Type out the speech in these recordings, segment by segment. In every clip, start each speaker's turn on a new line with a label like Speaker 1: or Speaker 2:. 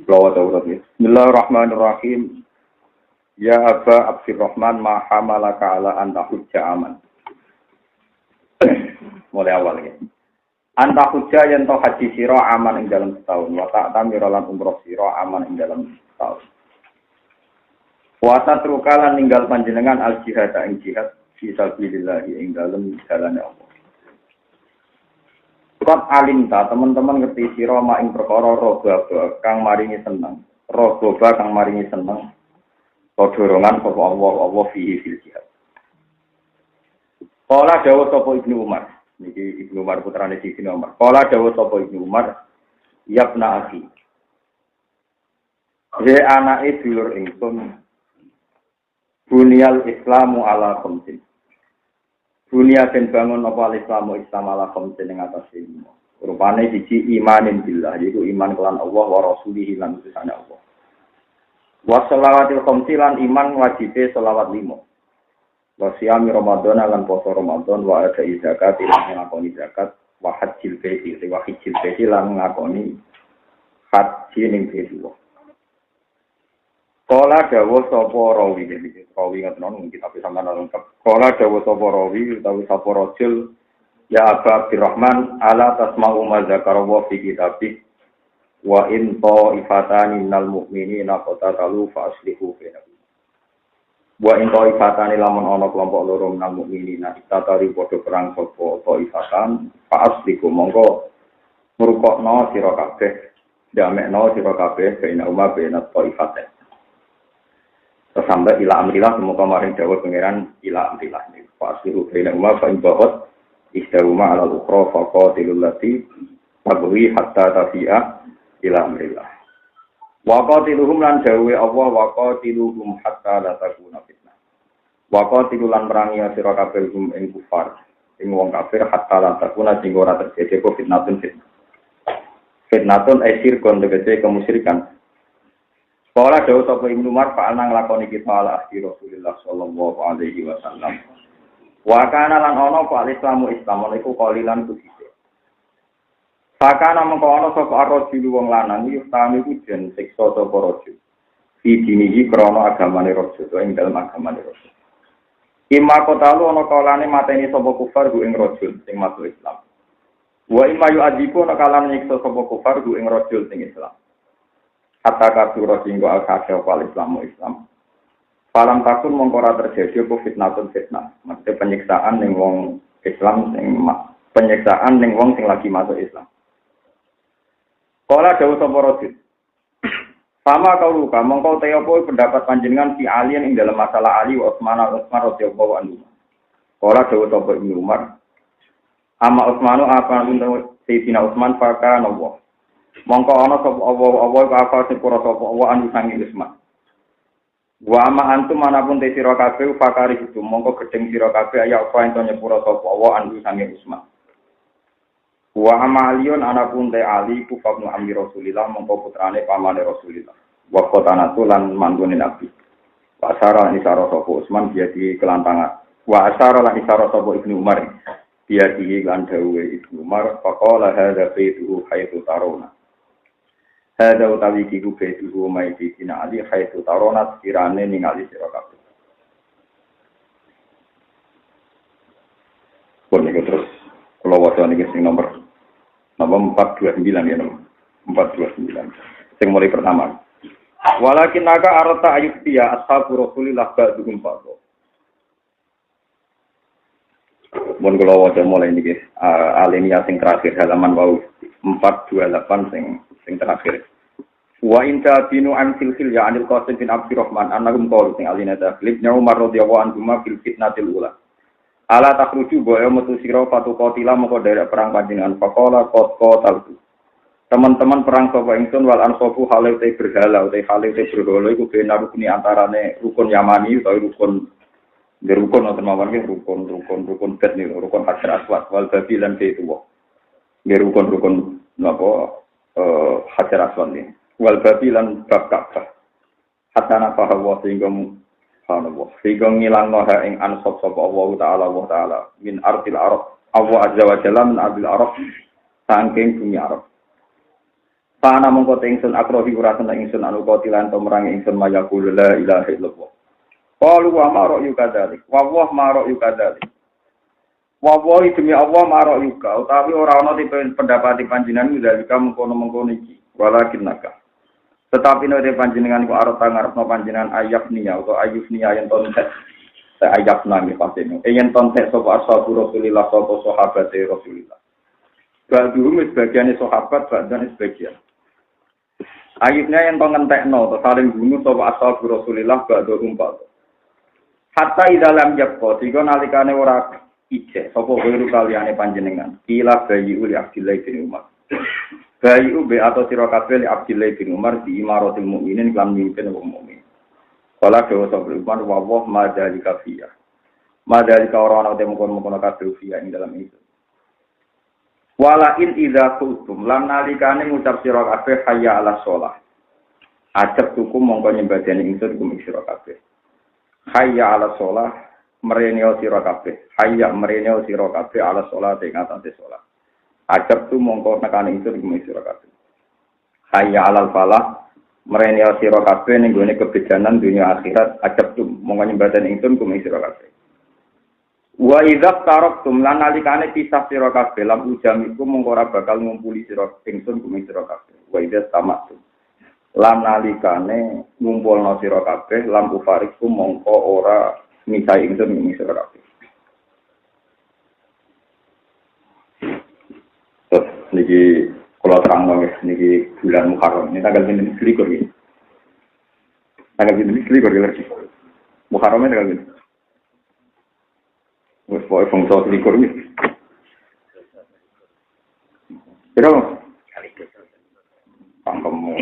Speaker 1: Bismillahirrahmanirrahim. Ya Aba Abdurrahman ma hamalaka ala anta hujja aman. Mulai awal ya. Anta hujja yen to haji sira aman ing dalam setahun, wa ta'tamira lan umroh sira aman ing dalam setahun. Wa tatrukalan ninggal panjenengan al jihad ing jihad fi sabilillah ing dalam dalane Allah. Kot alimta teman-teman ngerti sira mak ing perkara roba kang maringi seneng. Roba kang maringi seneng. Dorongan sapa Allah fihi fil jihad. Kala dawuh sapa Ibnu Umar. Niki Ibnu Umar putrane Sidina Umar. Kala dawuh sapa Ibnu Umar, "Yabna akhi." He anake dulur ingsun. Bunyal Islamu ala khamsin. Dunia den bangun apa al-Islamu Islam ala khamsin ing atas lima. Rupane siji imanin billah, yaiku iman kelan Allah wa rasulihi lan utusane Allah. Wa shalawatil khamsi lan iman wajibe shalawat 5. Wa siyami Ramadan lan poso Ramadan wa adai zakat lan ngakoni zakat wa hajjil baiti wa hajjil baiti lan ngakoni haji ning baiti. Kala dawuh sapa rawi iki ngoten mungkin tapi sampeyan lengkap. Kala dawuh sapa rawi utawi sapa rajul ya Aba Abdurrahman ala tasma'u ma zakara wa fi kitabih wa in ta'ifatani minal mu'minina qatatalu fa aslihu bainahum. Wa in ta'ifatani lamun ana kelompok loro minal mu'minina istatari padha perang sapa ta'ifatan fa aslihu monggo ngrukokno sira kabeh damekno sira kabeh bainahum bainat ta'ifatain. Sampai ila amrillah semoga maring dawuh pangeran ila amrillah niku fasiru baina umma fa ibahat istawma ala ukhra fa qatilul lati tabwi hatta tafi'a ila amrillah wa qatiluhum lan dawuhe Allah wa qatiluhum hatta la takuna fitnah wa qatilulan merangi sira kabeh ing kufar ing wong kafir hatta la takuna sing ora terjadi fitnatun asir kon tegese kemusyrikan. Kala dawuh sapa Ibnu Umar fa'alna nglakoni kita ala ahdi Rasulullah sallallahu alaihi wasallam. Wa kana lan ana apa Islamu Islam iku qalilan kusite. Fakana mengko ana sapa ar-rajul wong lanang iki tani ku jen siksa sapa rajul. Fi dinihi krana agamane rajul ing dalem agamane rajul. Imma kotalu ana kalane mateni sapa kufar ku ing rajul sing masuk Islam. Wa imma yu'adzibu ana kalane nyiksa sapa kufar ku ing rajul sing Islam. Hatta kabura singgo al-khasya wal-islamu Islam. Falam takun mongkora terjadi apa fitnah. Maksudnya penyiksaan ning wong Islam penyiksaan ning wong sing lagi masuk Islam. Kala dawuh sapa rajul. Sama kau luka mongko te apa pendapat panjenengan si Ali ing dalam masalah Ali wa Utsman radhiyallahu anhu. Kala dawuh sapa Ibnu Umar. Ama Utsmanu apa untuk Sayyidina Utsman faka Allah. Mongko ana sapa Allah ka sing pura sapa Allah anu sangi Utsman. Wa ma antum manapun te sira kabeh fakari itu mongko gedeng sira kabeh ya apa ento nyepura sapa Allah anu sangi Utsman. Wa amalion anapun te Ali ku fabnu amri Rasulillah mongko putrane pamane Rasulillah. Wa qatanatu lan manggone Nabi. Wa asara isara sapa Utsman dia di kelantangan. Wa asara lan isara sapa Ibnu Umar. Dia di lan dawuhe Ibnu Umar faqala hadza baituhu haitsu taruna. Hada utawi kiku bedu mai dina ali khaitu taronat kirane ningali sira kabeh. Pun iki terus kula waca niki sing nomor 429 ya nomor 429. Sing mulai pertama. Walakin naga arata ayutia ashabu Rasulillah ba'dhum ba'd. Mun kula waca mulai niki alinea sing terakhir halaman wau 428 sing terakhir. Wa inta binu amsil ya anil qasim bin Abdurrahman annahum qalu sing alina taklib Umar radhiyallahu anhu fil fitnatil ula. Ala takhruju wa metu sira fatu qatila moko derek perang panjenengan faqala qataltu. Teman-teman perang sapa ingsun wal ansafu hale te berhala te hale te berhala iku benar rukuni antarane rukun Yamani utawa rukun wonten mawon rukun bet niku rukun Hajar Aswad wal Babil lan itu. Rukun napa Hajar Aswad ni wal babilan bab Ka'bah hatta nafah wa sehingga ngilangno ha ing ansab sapa Allah taala min ardil arab Allah azza wa jalla min ardil arab saking bumi Arab Pana mongko te ingsun akrohi ora seneng ingsun anu kotilan to merangi ingsun mayaqul la ilaha illallah. Qalu wa ma ra'yu kadzalik. Wa ma ra'yu kadzalik. Wa demi Allah ma ra'yu ka utawi ora ana pendapat panjenengan dalika mengkono-mengkono iki. Walakin naka. Tetapi nek panjenengan ku arep ngarepno panjenengan ayafniya utawa ayufniya yen ton tek ayafna mi pasene. Yen ton tek sapa ashabu Rasulillah sapa sahabat Rasulillah. Ba'dhum sebagian sahabat dan sebagian. Ayubnya yang pengentekno atau saling bunuh sapa ashabu Rasulillah ba'dhum ba'd. Hatta idalam yakko tiga nalikane ora ije sapa wiru kaliyane panjenengan. Kila bayi uli Abdillah bin Umar. Bayi ube atau sira kabeh li Abdillah bin Umar di imaratul mukminin lan mimpin wong mukmin. Kala dewa sapa Umar wa madalika fiya. Madalika ora ana temukon-mukon kabeh fiya ing dalam itu. Wala in idza qultum lan nalikane ngucap sira kabeh hayya 'alas shalah. Ajab tuku mongko nyembadani ingsun kum sira kabeh. Hayya 'alas shalah mereneo sira kabeh. Hayya mereneo sira kabeh 'alas shalah ing atase shalah. Ajab tu mongko nekane ingsun kum sira kabeh. Hayya 'alal falah mereneo sira kabeh ning gone kebejanan dunia akhirat. Ajab tu mongko nyembadani ingsun kum sira kabeh. Wa idza taraktum lan nalikane pisah sira kabeh lam ujam iku mongko ora bakal ngumpuli sira ingsun kuwi sira kabeh. Wa idza tamaktum lan nalikane ngumpulna sira kabeh lam ufariku mongko ora misai ingsun kuwi sira kabeh. Terus niki kula terangno niki bulan Muharram. Ini tanggal 21 iki. Tanggal 21 iki. Muharram tanggal 21. Wes pokoke bangsa likur iki. Piro? Pangkemu.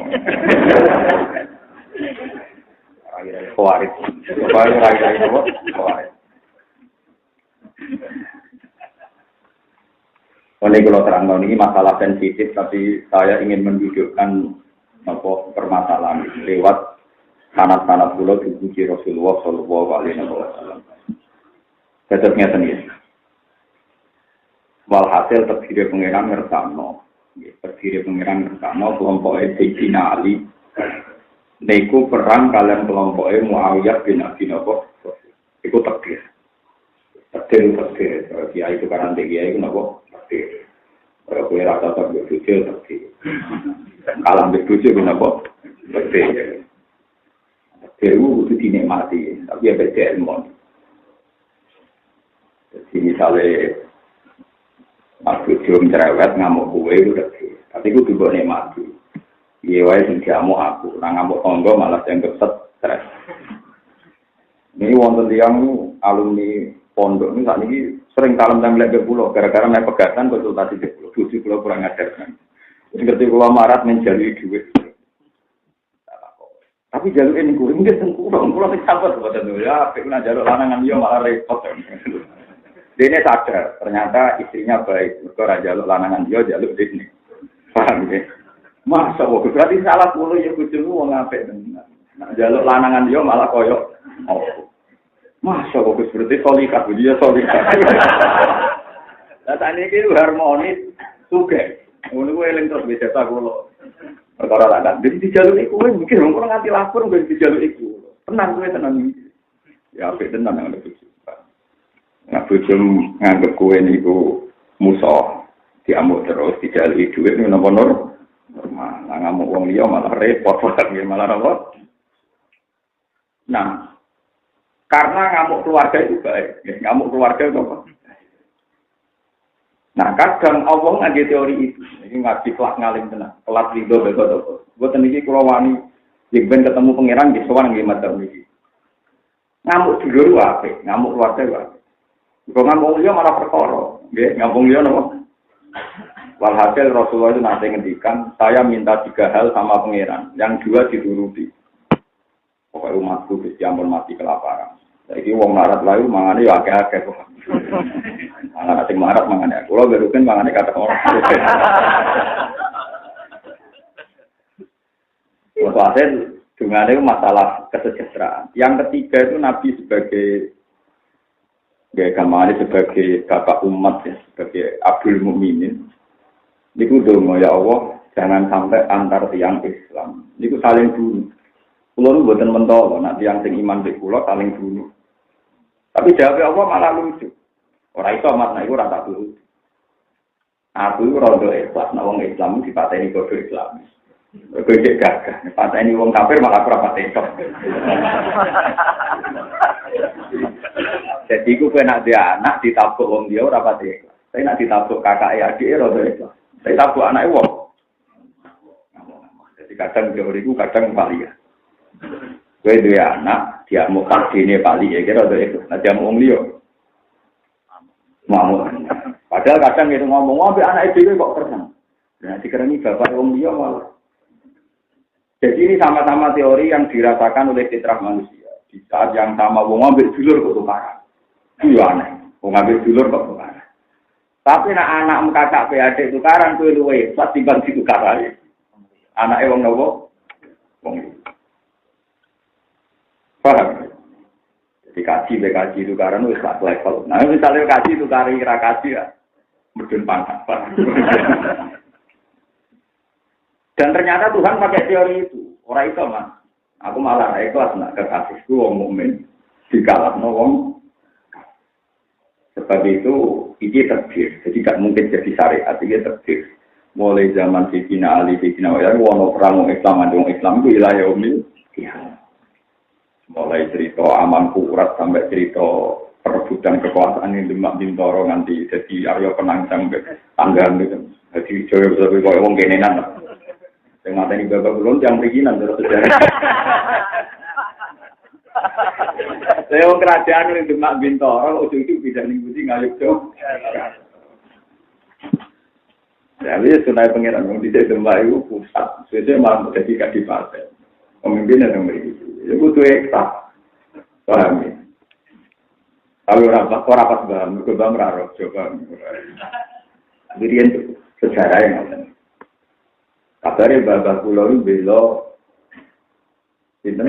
Speaker 1: Akhirnya kuarit. Supaya akhirnya apa? Kuarit. Oleh kalau terang ini masalah sensitif, tapi saya ingin mendudukkan permasalahan lewat sanad-sanad kula dipuji Rasulullah sallallahu alaihi wasallam. Tetapnya sendiri. Walhasil terdiri pengiran ngersano. Terdiri pengiran ngersano kelompoknya Sayyidina Ali. Niku perang kalian kelompoknya Muawiyah bin Abi Sufyan. Itu terdiri. Terdiri. Dia itu karena dia itu nopo terdiri. Kalau kue rasa terdiri terdiri. Kalah berbujuk nopo terdiri. Terdiri itu dinikmati. Tapi ya beda ilmu. Jadi misalnya Mas Bojo cerewet ngamuk kue itu deh, tapi aku juga nikmati. Iya wae sing diamuk aku, nang ngamuk tonggo malah dianggap stres. Ini wonten tiyang alumni pondok ini saat ini sering kalem-kalem ke pulau, gara-gara naik pegatan konsultasi ke pulau, tujuh pulau kurang ajar kan. Seperti pulau marat menjalui duit. Tapi jalur ini gue mungkin pulau sing sabar sebetulnya ya, pengen jalur lanangan dia malah repot. Dia ini sadar, ternyata istrinya baik. Mereka jaluk lanangan dia, jaluk dia ini. Paham ya? Masa, berarti salah puluh ya kucing lu ngapek. Nah, jaluk lanangan dia malah koyok. Oh. Masa, berarti solikat. Dia solikat. Nah, saat ini itu harmonis. Suge. Ini gue eling terus bisa tak kulo. Perkara tak. Jadi di jaluk itu, mungkin orang nganti lapor, gue di jaluk itu. Tenang, gue tenang. Ya, apik tenang yang lebih. Nah, bujum nganggep kue niku musuh, diamuk terus, dijalui duit, ini nomor normal. Nah, ngamuk wong liya malah repot, malah repot. Nah, karena ngamuk keluarga itu baik, ya, ngamuk keluarga itu apa? Nah, kadang Allah ngaji teori itu, ini ngaji kelas ngalim tenang, kelas ridho, betul. Buat ini kalau wani, jika ketemu pangeran, di soal nggak macam ini. Ngamuk dulu apa? Ngamuk keluarga apa? Kalau ngambung dia malah perkara, ngambung dia nopo. Walhasil Rasulullah itu nanti ngendikan, saya minta 3 hal sama pangeran, yang 2 dituruti. Pokoknya umatku bisa ampun mati kelaparan. Jadi wong marat layu mangane ya akeh-akeh kok. Anak sing marat mangane. Kulo beruken mangane kata orang. Walhasil dungane masalah kesejahteraan. Yang ketiga itu Nabi sebagai gamane sebagai bapak umat ya, sebagai Abdul Mukminin. Niku donga ya Allah, Jangan sampai antar tiang Islam. Niku saling bunuh. Kulo nu mboten mentolo, nak tiang sing iman mek kulo saling bunuh. Tapi jawab Allah malah lucu. Ora iso makna iku ora tak bunuh. Aku rondo ikhlas, nek wong Islam dipateni kode Islam. Kowe cek gagah, pateni wong kafir malah ora pateni. Jadi ku penak dia anak ditabuk wong dia ora pateni. Tapi nak ditabuk kakake adike rondo ikhlas. Tapi tabuk anake wong. Jadi kadang teoriku kadang paling ya. Kowe duwe anak, dia mau kadine paling ya kira rondo ikhlas. Nah dia wong liya. Mau. Padahal kadang itu ngomong anak dhewe kok kereng. Nah dikereni bapak wong liya malah. Jadi ini sama-sama teori yang dirasakan oleh fitrah manusia. Di saat yang sama, wong ambil dulur kok tukaran. Itu aneh. Wong ambil dulur kok tukaran. Tapi nak anak kakak PAD tukaran, itu luwe. Pasti bangsi tukaran. Anaknya wong nopo? Wong itu. Paham? Jadi kaji tukaran itu satu level. Nah misalnya kaji tukaran kira kaji ya. Medun pangkat. Dan ternyata Tuhan pakai teori itu. Orang itu mas, aku malah ikhlas nak kekasihku wong mukmin dikalahno wong. Sebab itu ini takdir. Jadi tidak mungkin jadi syariat, ini takdir. Mulai zaman Sayyidina Ali, Sayyidina Utsman, wono perang Islam, wong Islam itu wilayah yaumil qiyamah. Mulai cerita aman kurat sampai cerita perebutan kekuasaan yang Demak Bintoro nanti jadi Arya Penang sampai tanggal itu. Jadi jauh-jauh kaya wong kenenan. Yang mateni bapak belum yang perizinan terus sejarah. Saya kerajaan yang Demak Bintoro ujung-ujung bisa ngikuti ngayuk jauh. Jadi sunai pengiran yang tidak Demak itu pusat. Sebenarnya malah menjadi kadipaten. Pemimpin yang begitu. Itu butuh eksak. Paham ya? Kalau rapat paham, coba merarok, coba. Jadi itu sejarah yang ada. Kabarnya Bapak Pulau itu belok, itu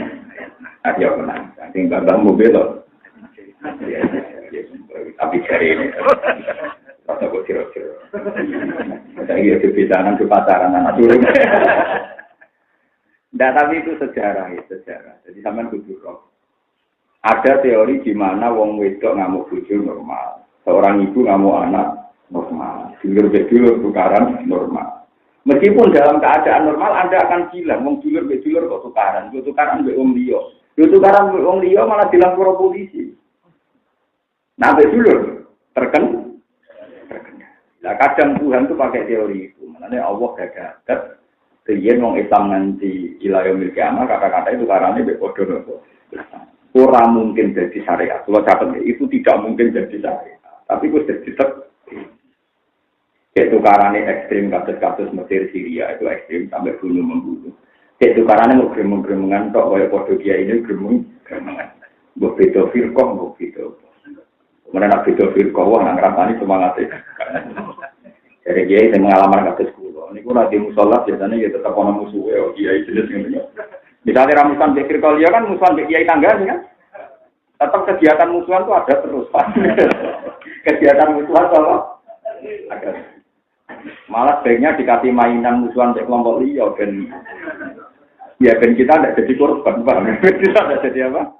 Speaker 1: ada menang. Nanti Bapak mau belok, tapi cari ini, rasa kok ciro-ciro. Saya kira kebiasaan ke pacaran anak turun. Tidak, tapi itu sejarah. Jadi sampean kudu roh. Ada teori di mana wong wedok ngamuk bojo normal, seorang ibu ngamuk anak normal, dulur tukaran normal. Meskipun dalam keadaan normal Anda akan bilang, wong dulur kok tukaran mbek wong liya. Yo tukaran mbek wong liya malah dilapor polisi. Nah, mbek dulur terkena. Nah, kadang Tuhan itu pakai teori itu. Makanya Allah gagal. Riyen wong Islam nanti wilayah milik anak kata-kata itu tukarannya mbek padha nopo. Ora mungkin jadi syariat. Kalau catat itu tidak mungkin jadi syariat. Tapi itu jadi tukarannya ekstrim, kasus-kasus Mesir, Syria itu ekstrim sampai bunuh-membunuh. Tukarannya mau gremeng-gremengan, kok kaya podo kia ini gremeng-gremengan. Mbok beda firqah, mbok beda. Kemudian nak beda firqah, wah nak ngerasani semangatnya. Jadi kiai yang mengalami kasus kulo. Ini kurang di musola biasanya ya tetap ada musuhnya, kiai jenis gitu. Misalnya ramusan bekir kolia kan musuhan kiai tangga kan? Tetap kegiatan musuhan itu ada terus. Kegiatan musuhan kalau ada. Malah sebaiknya dikasih mainan musuhan dari kelompok liya ben kita tidak jadi korban, Pak. Kita tidak jadi apa?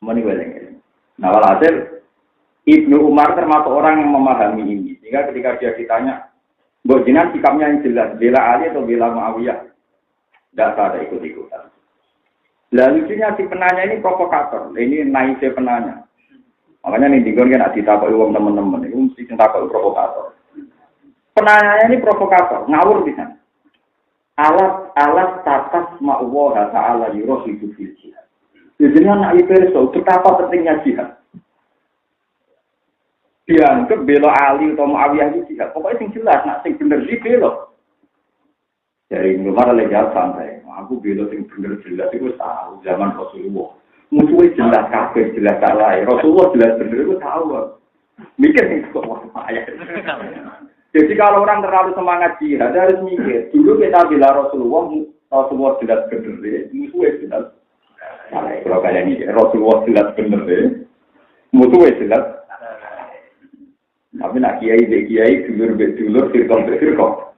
Speaker 1: Meninggalkan. Nah, walhasil Ibnu Umar termasuk orang yang memahami ini. Sehingga ketika dia ditanya, "Mbok jenengan sikapnya yang jelas, bela Ali atau bela Muawiyah?" Tidak ada ikut-ikutan. Lalu lucunya si penanya ini provokator. Ini naifnya penanya. Makanya nih tinggal kan ditakoi uang teman-teman. Itu mesti ditakoi provokator. Penanyanya ini provokator, ngawur di sana. Alat tatas ma'uwaha ta'ala yuroh hidup fil jihad. Jadi anak itu betapa pentingnya jihad. Dianggap bela Ali atau Muawiyah itu jihad. Pokoknya yang jelas, nak sing bener sih bela. Jadi Umar legal santai. Aku bela sing bener jelas itu tahu zaman Rasulullah. Musuhnya jelas kafir, jelas salah. Rasulullah jelas bener itu tahu. Mikir nih kok ayat. Jadi kalau orang terlalu semangat jihad, harus mikir. Dulu kita bila Rasulullah jelas benar, musuhnya jelas. Nah, kalau kalian ini Rasulullah jelas benar, musuhnya jelas. Tapi nak kiai, dulur, firqah.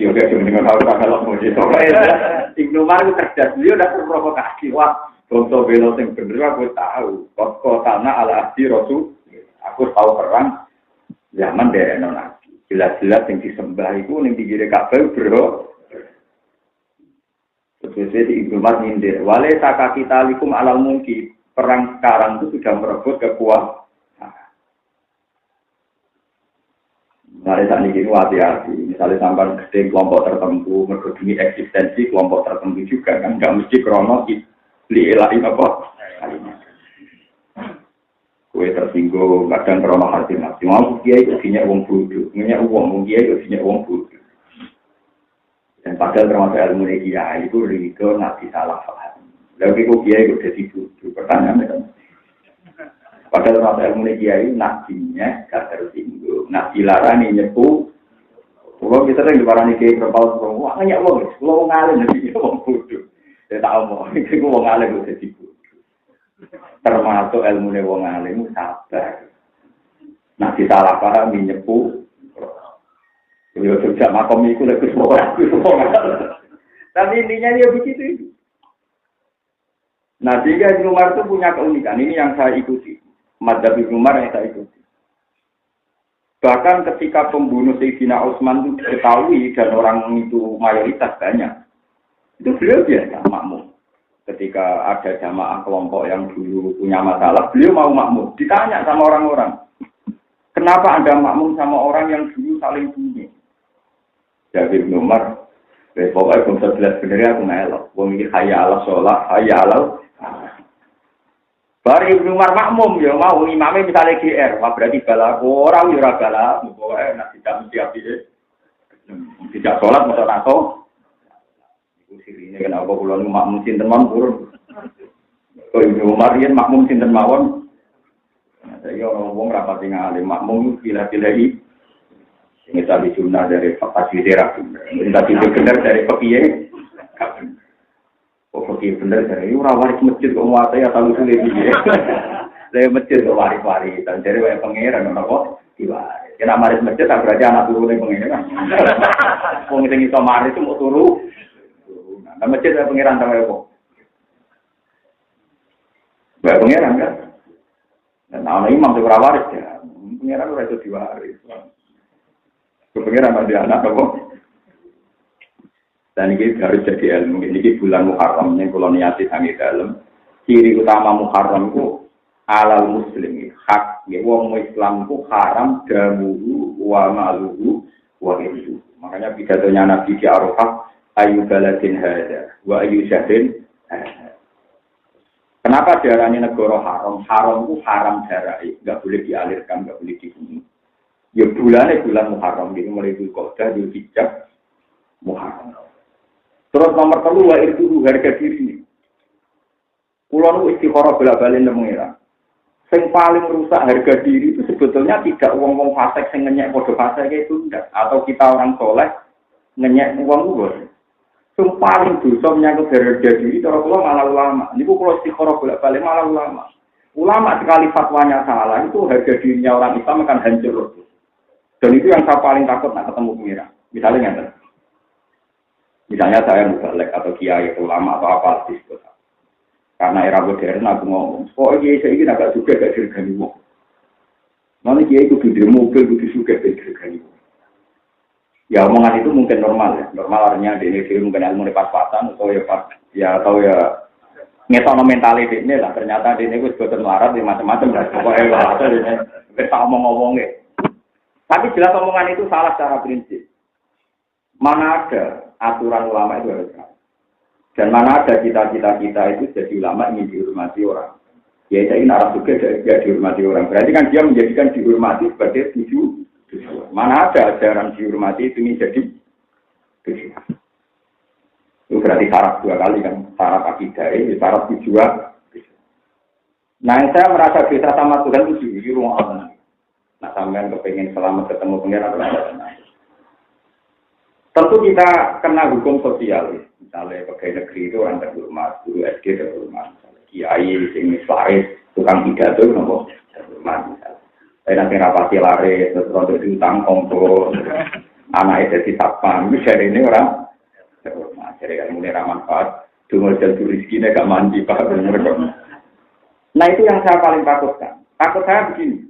Speaker 1: Yo kayak dengan kalau mau Ibnu Umar itu cerdas, beliau udah terprovokasi. Wah, contoh belo yang bener aku tahu. Kotana ala ahdi Rasul, aku tahu perang zaman dari Nabi. Jelas-jelas yang disembah itu yang digire Ka'bah bro. Terus di Ibnu Umar nyindir, wale takaki talikum alal mungki. Perang sekarang itu sudah merebut kekuatan. Misalnya saat ini hati-hati, misalnya sampai gede kelompok tertentu, mengedungi eksistensi kelompok tertentu juga kan, nggak mesti krono lielain apa kalimat. Kue tersinggung, kadang krono hati nafsi. Mau kiai isinya uang bodoh, minyak uang kiai isinya uang bodoh. Dan padahal termasuk ilmu kiai itu rido nanti salah paham. Lalu kiai itu jadi bodoh. Pertanyaannya kan. Padahal termasuk ilmu kiai nabinya gak tersinggung. Nabi larani nyepu. Kalau kita yang diparani kiai berpal wah nggak uang, kalau ngalim nabi uang bodoh. Saya tahu mau, itu uang ngalim itu jadi bodoh. Termasuk ilmu wong alim sabar. Nabi salah paham nyepu. Yo sejak makom itu lebih semua. Tapi intinya dia begitu. Nah, sehingga Ibnu Umar itu punya keunikan. Ini yang saya ikuti. Madzhab Ibnu Umar yang saya ikuti. Bahkan ketika pembunuh Sayyidina Utsman itu diketahui dan orang itu mayoritas banyak, itu beliau biasa makmum. Ketika ada jamaah kelompok yang dulu punya masalah, beliau mau makmum. Ditanya sama orang-orang, kenapa Anda makmum sama orang yang dulu saling bunuh? Jadi Ibnu Umar, pokoknya bangsa jelas benernya aku melok. Wong iki hayya ala sholat, hayya ala. Bari Ibnu Umar makmum ya mau imamnya misalnya GR, wah berarti bala orang ya ora bala, pokoknya nak tidak mesti apike. Tidak sholat mesti nato. Iku sirine kenapa kula nu makmum sinten mawon purun. Kok Ibnu Umar yen makmum sinten mawon. Saya wong rapati ngalim makmum pilih-pilih ini tadi sunnah dari fakir terapi, ini tadi benar dari fakir. Oh fakir benar dari orang waris masjid kok muat ya tahu sulit dia. Dari masjid kok waris dan dari waris pangeran apa? Diwaris. Kena waris masjid tak berarti anak turun yang pangeran. Wong itu iso waris itu mau turu. Nah masjid ada pangeran sama apa? Baik pangeran kan? Dan anak imam itu waris ya. Pangeran udah itu diwaris. Kepengeran ada anak apa? Dan ini harus jadi ilmu. Ini bulan Muharram yang koloniasi sangat dalam. Ciri utama Muharram itu alal muslim. Hak wong Islam itu haram damuhu wa maluhu wa irdu. Makanya pidatonya Nabi di Arafah ayu baladin hada wa ayu syahrin hada. Kenapa darahnya negara haram? Haram itu haram darah. Enggak boleh dialirkan, enggak boleh dibunuh. Ya bulannya bulan Muharram, jadi mulai Dzulqa'dah, Dzulhijjah, Muharram. Terus nomor 3 wa itu harga diri. Kulo nu istikharah bola-bali nang pengira. Sing paling merusak harga diri itu sebetulnya tidak wong-wong fasik sing ngenyek padha fasik itu ndak, atau kita orang soleh ngenyek wong luwih. Sing paling dosa menyangkut harga diri cara kula malah ulama. Niku kulo istikharah bola-bali malah ulama. Ulama sekali fatwanya salah itu harga dirinya orang Islam akan hancur. Dan itu yang saya paling takut nak ketemu pengira. Misalnya saya mubalek atau kiai atau ulama atau apa disebut. Karena era modern aku ngomong, kok kiai saya ini agak juga gak dirgani wong. Nanti kiai itu di mobil itu juga gak dirgani wong. Ya omongan itu mungkin normal ya. Normal artinya di ini mungkin ilmu pas-pasan atau ya ngetono mentality ini lah. Ternyata di ini gue sebetulnya melarat ya macam-macam lah. Pokoknya atau ini kita ngomong-ngomongnya. Tapi jelas omongan itu salah secara prinsip. Mana ada aturan ulama itu harus ada. Dan mana ada cita-cita kita itu jadi ulama ingin dihormati orang. Ya saya ingin arah juga dia dihormati orang. Berarti kan dia menjadikan dihormati sebagai tujuan. Mana ada ajaran dihormati itu menjadi tujuan. Itu berarti syarat 2 kali kan. Syarat akidah ini, syarat tujuan. Nah yang saya merasa bisa sama Tuhan itu di rumah Allah. Nah, sampean kepengen selamat ketemu pengiran atau tentu kita kena hukum sosial. Misalnya pegawai negeri itu orang terhormat, guru SD terhormat, kiai, sing tukang pidato, nopo terhormat. Tapi nanti rapati laris, terus untuk diutang kompor, Anaknya jadi satpam, itu dari ini orang terhormat, jadi ilmu ini manfaat. Cuma jalur rezekinya gak mandi, Pak. Nah itu yang saya paling takutkan. Takut saya begini.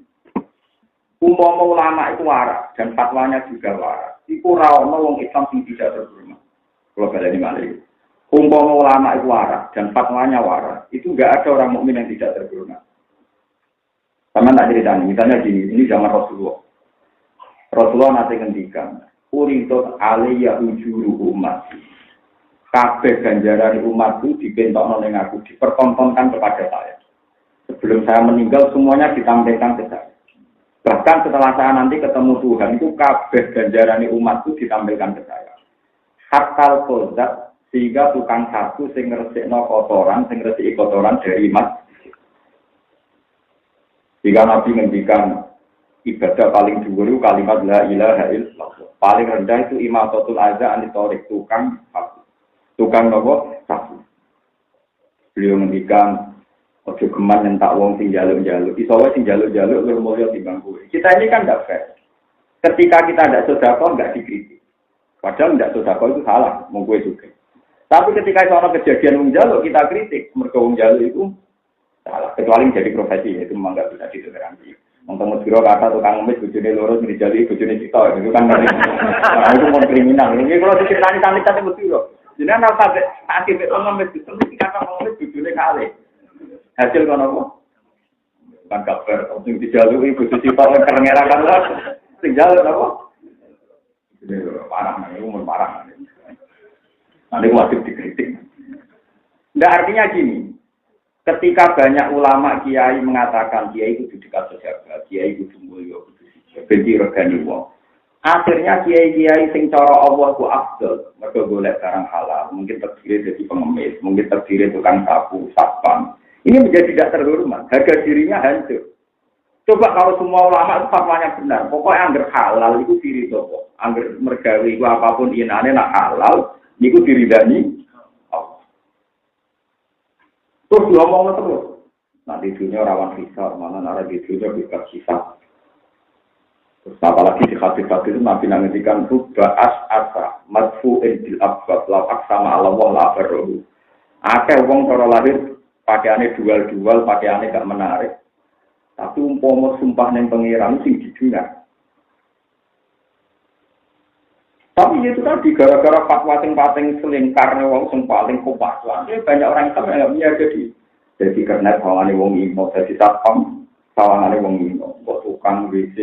Speaker 1: Umpama ulama itu waras dan fatwanya juga waras. Iku rawono wong Islam sing tidak terhormat. Kalau baleni malih. Umpama ulama itu waras dan fatwanya waras, itu enggak ada orang mukmin yang tidak terhormat. Sama tak ceritanya, misalnya ini zaman Rasulullah. Rasulullah nanti ngendikan, "Uridot alaiya ujuru umat." Kabeh ganjaran umatku dipentokno ning aku, dipertontonkan kepada saya. Sebelum saya meninggal semuanya ditampilkan ke saya. Bahkan setelah saya nanti ketemu Tuhan itu kabeh ganjaran umatku ditampilkan ke saya. Hatta kozat sehingga tukang sapu sing ngresikno kotoran, sing ngresiki kotoran dari umat. Jika Nabi ngendikan ibadah paling dhuwur kalimat la ilaha illallah. Paling rendah itu imatatul adza anitorik tukang sapu. Tukang nopo sapu. Beliau ngendikan ojo geman nyentak wong sing njaluk-njaluk. Iso wae sing njaluk-njaluk luwih mulya timbang kowe. Kita ini kan ndak fair. Ketika kita ndak sedekah enggak dikritik. Padahal ndak sedekah itu salah, mung kowe juga. Tapi ketika itu ana kejadian wong njaluk kita kritik, mergo wong njaluk itu salah. Kecuali jadi profesi itu memang enggak bisa ditoleransi. Wong Mediro kata tukang ngemis bojone loro dijali bojone cita itu kan itu mon kriminal. Ini kalau diceritani santet Mediro. Jenengan ora sampe akeh ngemis itu kata ngemis bojone kalih. Hasil kono apa? Kan kabar sing dijaluki bojo sifat lan kerengera kan lho. Sing jaluk apa? Ini parah nang umur parah. Nanti wajib dikritik. Nggak artinya gini. Ketika banyak ulama kiai mengatakan kiai itu dekat sejagat, kiai itu mulya, benci regani wong. Akhirnya kiai-kiai sing cara Allah ku afdal, mergo golek barang halal, mungkin terdiri dari pengemis, mungkin terdiri tukang sapu, satpam. Ini menjadi tidak terhormat, harga dirinya hancur. Coba kalau semua ulama itu fatwanya benar, pokoknya anggar halal itu diri toko, anggar mergawe itu apapun inane nak halal, itu diridani. Terus ngomong terus, nanti dunia rawan hisab, mana nara di dunia bebas hisab. Terus apalagi di hadis-hadis itu Nabi nangetikan rubba as'asa madfu'in bil abwab la aqsama ala wa la barruhu. Akeh wong cara lahir pakaiane dual-dual, pakaiane gak menarik. Tapi umpama sumpah ning pangeran sing didengar. Tapi itu tadi gara-gara fatwa sing paling selingkar wong sing paling kopas. Banyak orang Islam yang enggak jadi karena sawangane wong imo, jadi satpam sawangane wong imo, kok tukang WC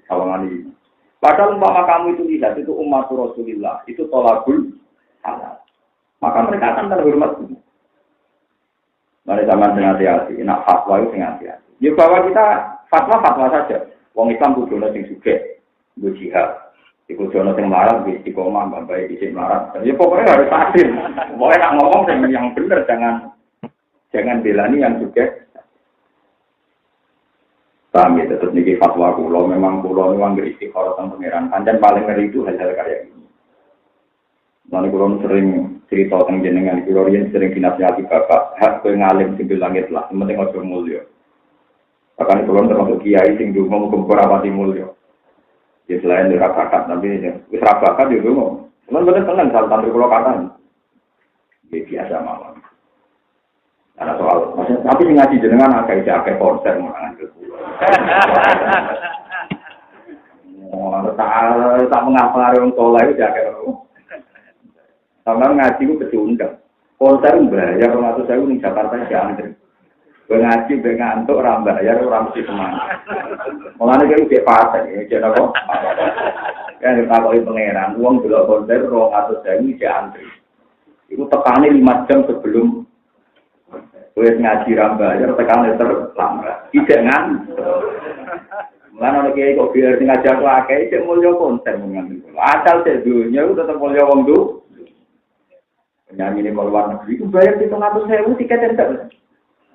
Speaker 1: sawangane imo. Padahal umpama kamu itu lihat itu umat Rasulullah, itu tolakul halal. Maka mereka akan terhormat. Mari zaman dengan hati-hati, nak fatwa itu dengan hati-hati. Ya bahwa kita fatwa saja. Wong Islam kudu ana sing sugih, nggo jihad. Iku jono sing marah wis dikoma mbambai dhisik marah. Ya pokoknya harus adil. Pokoknya nak ngomong yang benar jangan belani yang juga. Kami tetap niki fatwa kula memang kula niku anggere istiqoroh teng pangeran. Pancen paling ngeri itu hal-hal kaya ini. Lan kula sering cerita teng jenengan kula yen sering dinasihati bapak, hak kowe ngalim sing langit lah, penting aja mulya. Bahkan kula termasuk kiai sing ndonga muga rapati mulya. Ya selain dari bakat, tapi wis bakat juga ngomong. Cuman bener tenang soal tantri pulau katan. Ya biasa mawon. Ada soal, tapi ngaji jenengan agak jaga konser menangan ke pulau. Tak mengapa orang tua itu jaga pulau. Sama ngaji itu kecundang. Konser bayar orang atau saya di Jakarta jangan. Ngaji ngantuk ora bayar ora mesti kemana. Mulane iki cek pasar iki cek apa? Ya ditakoki pangeran, wong delok konser 200.000 cek antri. Iku tekane 5 jam sebelum wis ngaji ra bayar tekane terlambat. Ijek ngantuk. Mulane ana kiai kok biar sing ngaji aku akeh cek mulya konser mengan. Asal cek dunya ku tetep mulya wong du. Penyanyi ini keluar negeri itu bayar 700.000 tiket entek.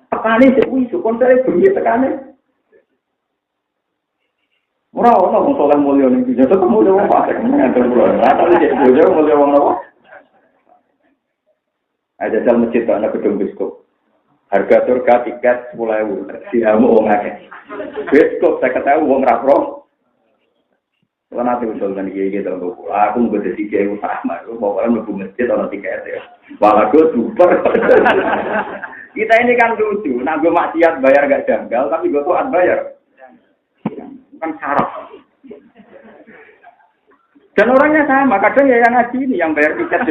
Speaker 1: Tekane sik kuwi konser bengi tekane. Ora ono wong soleh mulya ning dunya tetep mulya wong fasik ngaten kula. Tapi cek bojo mulya wong apa? Ada dalam masjid ana gedung biskop. Harga surga tiket 10.000. Diamu wong akeh. Biskop 50.000 wong ra pro. Kalau nanti usul kan kiai gitu, aku mau jadi kiai utama, aku mau kalau mau masjid orang tiket ya, malah gue super. Kita ini kan lucu, nah gue maksiat bayar gak janggal, tapi gue taat bayar, kan syarat. Dan orangnya sama, kadang ya yang ngaji ini yang bayar tiket.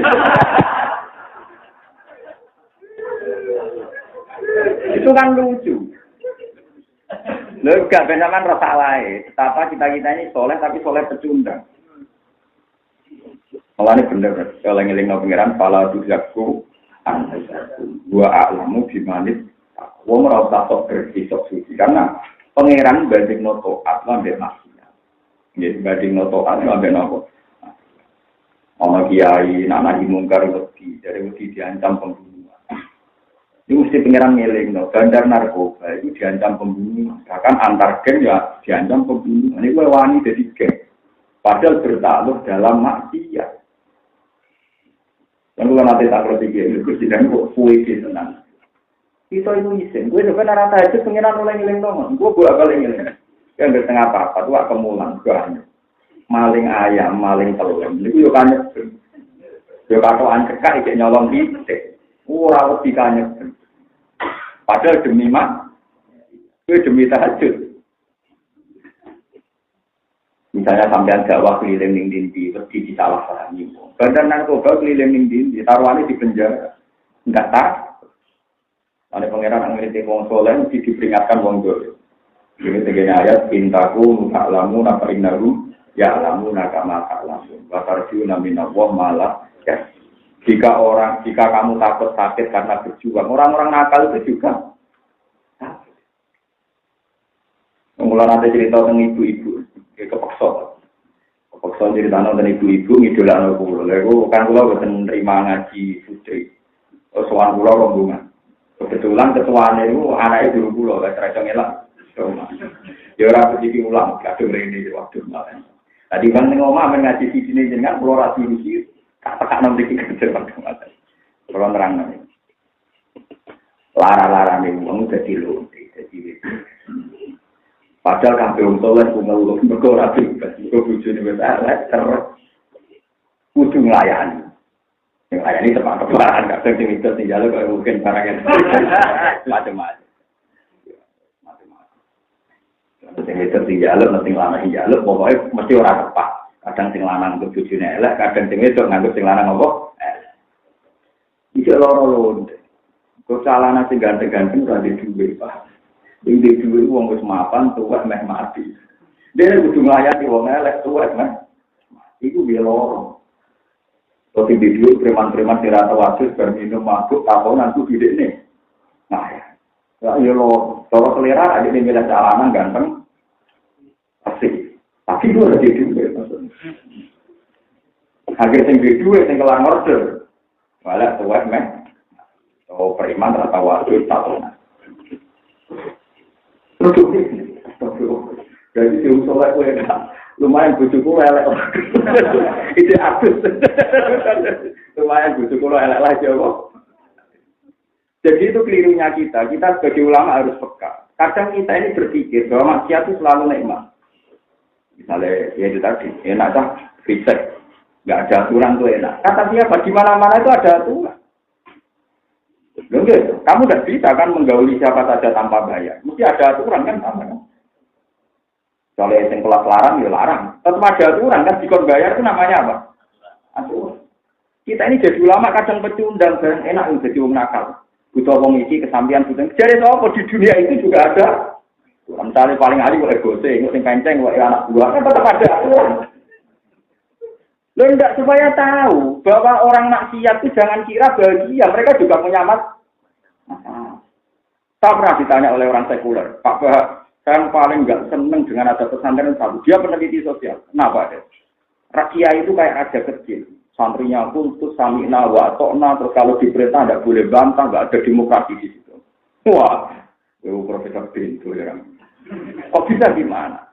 Speaker 1: Itu kan lucu. Lho gak benaman rasa lain. Betapa kita ini soleh tapi soleh pecundang. Malah ini bener. Kalau ngeling pengiran pala tujaku antasaku. Gua alamu bimanit. Wong ora usah sok bersih sok suci karena pengiran banding noto atlan mbek maksiat. Nggih banding noto atlan mbek nopo. Ana kiai nak mungkar wedi dari wedi diancam pembunuhan. Ini mesti pengiran ngeling, no. Bandar narkoba itu diancam pembunuhan. Bahkan antar geng ya diancam pembunuhan. Ini wani jadi geng. Padahal bertakluk dalam maksiat. Dan kalau nanti tak kerti geng, itu sedang kok fuiki tenang. Itu isin. Gue sebenarnya rata itu pengiran oleh ngeling dong. Gue bakal ngeling. Yang bertengah apa-apa, tua kemulan. Maling ayam, maling telur. Ini gue kan nyebel. Gue katoan kekak, ikut nyolong titik. Rawat dikanya. Padahal demi itu demi tahajud. Misalnya sampean dakwah keliling ning dindi, wedi disalahpahami. Bandar narkoba keliling ning dindi, taruhannya di penjara. Enggak tak. Ada pangeran ngerti wong saleh diperingatkan wong dolim. Ini tegene ayat pintaku ta'lamu napa innahu ya'lamu nakama ta'lamu. Wa tarjuna minallah malah ya. Jika kamu takut sakit karena berjuang, orang-orang nakal itu juga. Mulai nanti cerita tentang ibu-ibu, kepeksa cerita tentang ibu-ibu, ngidolakan kulo. Lalu kan kulo bukan terima ngaji putri, soal kulo rombongan. Kebetulan ketuanya itu anaknya dulu kulo, gak terasa ngelak. Ya orang sedikit ulang, kadang ini waktu malam. Tadi kan ngomong ngaji di sini dengan kulo rasi rusi. Kata-kata nanti kita ceritakan. Kalau terang nanti. Lara-lara nih, uang jadi lonte, jadi padahal kabeh wong saleh ku ngeluh mergo ora bebas. Mergo bojone wis elek terus kudu nglayani. Sing nglayani tepat-tepat kadang sing itu tinggal kok mungkin barangnya macam-macam. Sing itu tinggal nanti lanang jaluk pokoknya mesti ora tepat. Kadang sing lanang ke bojone elek, kadang sing wedok nganggep sing lanang apa? Elek. Iki loro-loro. Kok salahane sing ganteng-ganteng ora di duwe, Pak. Sing di duwe wong wis mapan tuwek meh mati. Dene kudu nglayani wong elek tuwek meh. Iku piye loro. Kok sing di duwe preman-preman sing rata wasis bar minum mabuk takonan ku bidekne. Nah ya. Ya lho, cara selera ada ning milih lanang ganteng. Asik. Tapi itu ada di duwe maksudnya. Akhir sing di duwe sing kelar order. Malah tuwek meh. Oh, preman rata wasis takonan. Jadi diusulnya gue lumayan bujuku elek. Itu abis. Lumayan bujuku elek lagi apa. Jadi itu kelirunya kita. Kita sebagai ulama harus peka. Kadang kita ini berpikir bahwa maksiat itu selalu nikmat. Misalnya ya itu tadi enak kan fisik. Nggak ada aturan tuh enak. Kata siapa di mana-mana itu ada aturan. Enggak, kamu tidak bisa kan menggauli siapa saja tanpa bayar. Mesti ada aturan kan sama kan? Kalau yang kelas larang, ya larang. Tetap ada aturan kan, dikon bayar itu namanya apa? Aturan. Kita ini jadi ulama kadang pecundang, enak jadi wong nakal. Butuh wong iki kesampian butuh. Jadi apa di dunia itu juga ada. Misalnya paling ahli kok egose, sing kenceng kok anak buah kan tetap ada aturan. Lo tidak supaya tahu bahwa orang maksiat itu jangan kira bahagia, mereka juga punya masalah. Saya pernah ditanya oleh orang sekuler, Pak Bah, saya paling nggak seneng dengan ada pesantren satu. Dia peneliti sosial. Kenapa deh? Rakyat itu kayak raja kecil, santrinya kultus, samina, watokna, terus kalau diperintah tidak boleh bantah, nggak ada demokrasi di situ. Wah, itu Profesor Pintu ya. Kok bisa gimana?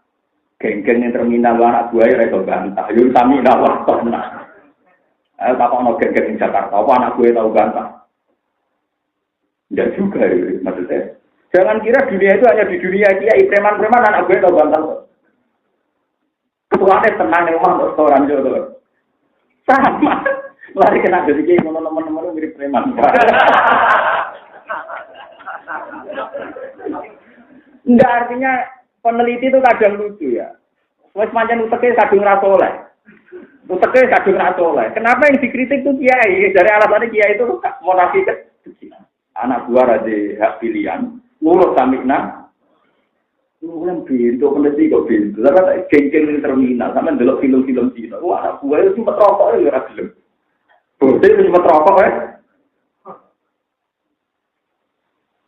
Speaker 1: Geng-geng yang terminal anak buaya reso bantah. Yuk kami nawar tona. Tak ono geng-geng di Jakarta. Apa anak buaya tahu bantah? Tidak juga ya maksudnya. Jangan kira dunia itu hanya di dunia kiai preman-preman anak buaya tahu bantah. Tuane tenang ning omah restoran yo to. Sama. Lari kena jadi kayak teman-teman mirip preman. Enggak, artinya peneliti itu kadang lucu ya. Wes pancen uteke kadung ra soleh. Uteke kadung ra soleh. Kenapa yang dikritik itu kiai? Dari alasannya kiai itu monarki kecil. Anak buah raja hak pilihan, nurut samikna. Ulang pintu peneliti kok pintu. Lalu geng-geng terminal sama delok film-film Cina. Wah, anak buah itu sempat rokok ya ora gelem. Bodi sempat rokok ya.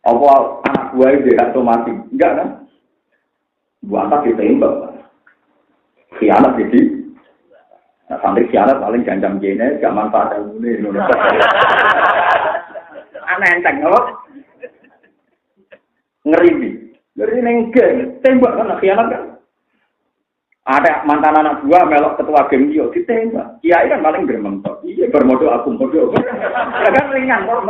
Speaker 1: Apa anak buah itu otomatis? Enggak kan? Buat apa ditembak? Khianat jadi. Nah, sampai khianat paling jam-jam gini, gak manfaat ilmu ini. Aneh enteng, apa? Ngeri. Ngeri nengken, tembak kan, khianat kan? Ada mantan anak buah melok ketua geng dia ditembak. Kiai kan paling geremeng tok. Iya bermodal aku modal. Ya kan ringan kok.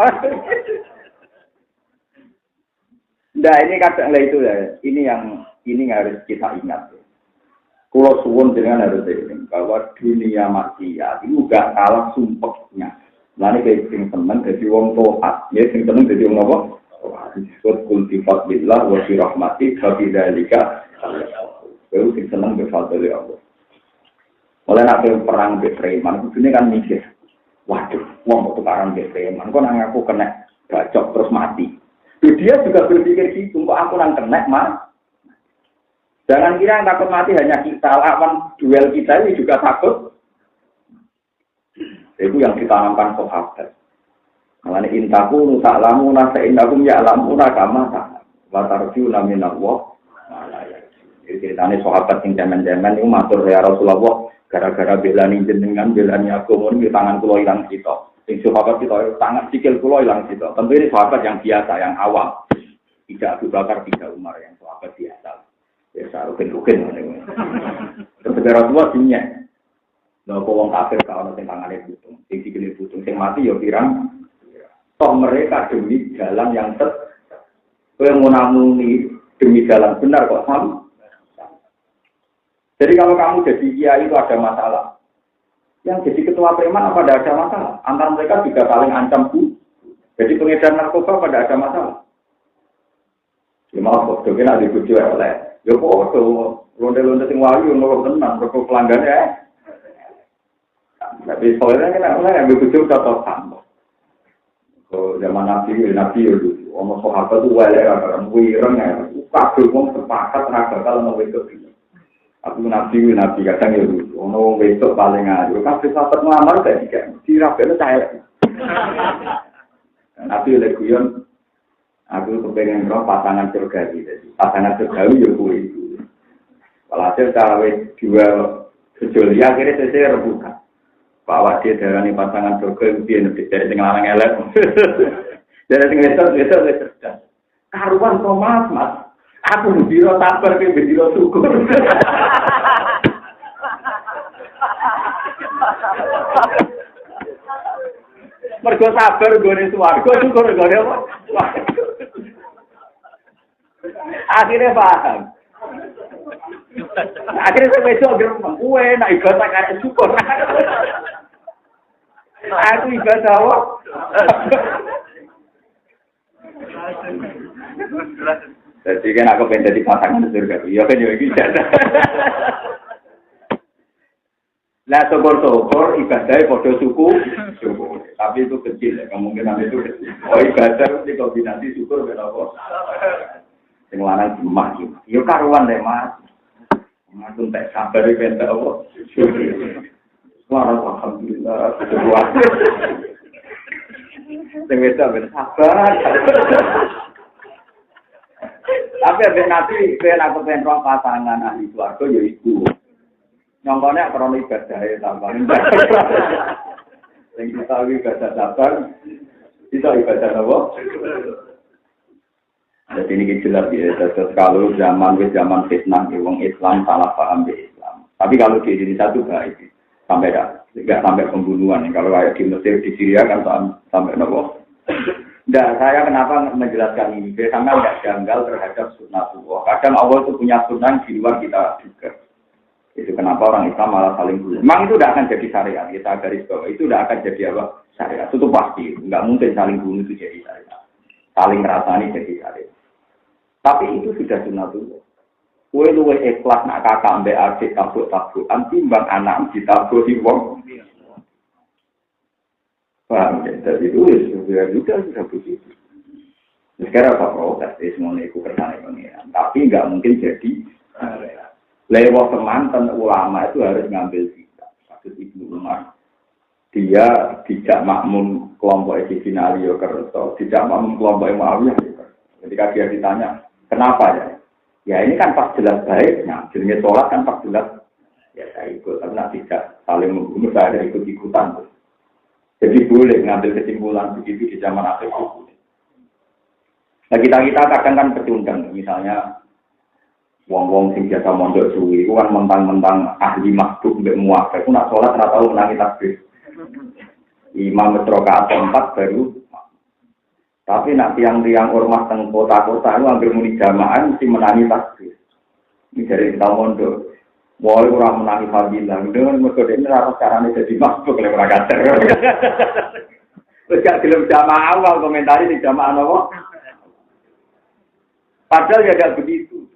Speaker 1: Nah ini kadang itu ya. Ini harus kita ingat. Kalau suwun dengan harus ini bahwa dunia maksiat itu gak kalah sumpeknya. Lalu kayak sing seneng jadi wong tohat, ya sing seneng jadi wong apa? Disebut kultifat billah wa fi rahmati fa bi dzalika. Baru sing seneng berfadl dari Allah. Oleh nak perang be preman, kudune kan mikir. Waduh, wong kok tukaran be preman, kok nang aku kena bacok terus mati. Dia juga berpikir gitu, kok aku nang kena mah. Jangan kira yang takut mati hanya kita, lawan duel kita ini juga takut. Itu yang ditanamkan sahabat. Malane intaku ta'lamuna fa innakum ya'lamuna kama ta'lam. Wa tarjuna minallah ma la yarjun. Jadi ceritane sahabat sing zaman-zaman niku matur ya Rasulullah, gara-gara belani jenengan, belani aku mun di tangan kula ilang kita. Sing sahabat kita tangan sikil kula ilang kita. Tentu ini sahabat yang biasa, yang awam. Tidak Abu Bakar, tidak Umar, yang sahabat biasa. Biasa rukin-rukin. Terus Rasulullah dinya. Lha kok wong kafir ka ono sing tangane putung, sing sikile putung, sing mati ya pirang. Toh mereka demi jalan yang kowe ngunamuni demi jalan benar kok sama. Jadi kalau kamu jadi kiai itu ada masalah. Yang jadi ketua preman apa ada masalah? Antara mereka juga saling ancam bu. Jadi pengedar narkoba pada ada masalah. Ya maaf kok, kena dibujuk oleh. Ya kok londe-londe sing wayu ngono tenan kok pelanggannya. Tapi soalnya kan orang yang begitu cocok. Kalau zaman Nabi itu, orang sahabat itu wale orang wireng ya, kabel pun sepakat raga kalau mau besok ini. Aku Nabi kadang ya dulu, orang besok paling ngadu. Kabel sahabat ngelamar kayak tiga, dirabel saya. Nabi oleh guyon, aku kepengen roh pasangan surga gitu. Pasangan surga itu itu. Kalau hasil cawe dua sejoli akhirnya saya rebutan. Bahwa dia darani pasangan surga dia lebih dari tinggal orang elek. Dari tinggal itu cerdas. Karuan Thomas mas, aku biro taper ke biro syukur. Mergo sabar gone swarga syukur gone apa? Akhirnya paham. Akhirnya saya besok gerem, gue nak ibadah karena syukur. Aku ibadah apa? Jadi kan aku pengen jadi pasangan surga. Iya kan juga gitu. Lah syukur ibadahnya pada syukur. Tapi itu kecil ya, kemungkinan itu kecil. Oh ibadah itu kombinasi syukur berapa? Yang lanang jemah gitu. Yo karuan deh mas. Aku tak sabar ben tak apa. Alhamdulillah berdoa. Sing wis ben sabar. Tapi ben nabi ben aku ben roh pasangan ahli swarga ya iku. Nyongkone krono ibadah e tambahan. Sing kita ibadah sabar, kita ibadah apa? Jadi ini jelas ya, kalau zaman fitnah, orang Islam salah paham di Islam. Tapi kalau di Indonesia itu baik, nggak sampai pembunuhan. Kalau kayak di Mesir, di Syria kan sampai nopo. Nah, saya kenapa menjelaskan ini? Biar sampai nggak janggal terhadap sunnah Allah. Kadang Allah itu punya sunnah di luar kita juga. Itu kenapa? kenapa orang Islam malah saling bunuh. Memang itu tidak akan jadi syariat, kita garis bawah. Itu tidak akan jadi apa? Syariat. Itu pasti. Nggak mungkin saling bunuh itu jadi syariat. Saling ngerasani jadi syariat. Tapi itu sudah sunatullah. Kue luwe ikhlas nak kakak mbak adik tabuk-tabukan timbang anak ditabuhi wong. Paham ya? Jadi itu sudah begitu. Sekarang apa protes? Semuanya itu kersane pengiran. Tapi nggak mungkin jadi lewat teman ulama itu harus ngambil sikap. Kasus Ibnu Umar. Dia tidak makmum kelompok Sayyidina Ali Kerto, tidak makmum kelompok Muawiyah. Ketika dia ditanya, kenapa ya? Ya ini kan pas jelas baiknya, jenisnya sholat kan pas jelas. Ya saya ikut, karena tidak saling membunuh, saya ada ikut-ikutan. Jadi boleh ngambil kesimpulan begitu di zaman akhir itu. Nah kita kadang kan pecundang, misalnya wong-wong sing biasa mondok suwi, itu kan mentang-mentang ahli makhluk mbek muafik, itu nak sholat ora tau menangi takbir. Imam rakaat 4 baru. Tapi nak tiang-tiang ormas teng kota-kota itu hampir muni jamaah mesti menangi takbir. Ini dari kita mondok. Mulai orang menangi fadilah, dengan metode ini harus caranya jadi makhluk oleh orang kader. Terus gak film jamaah awal komentari di jamaah apa? Padahal ya tidak begitu.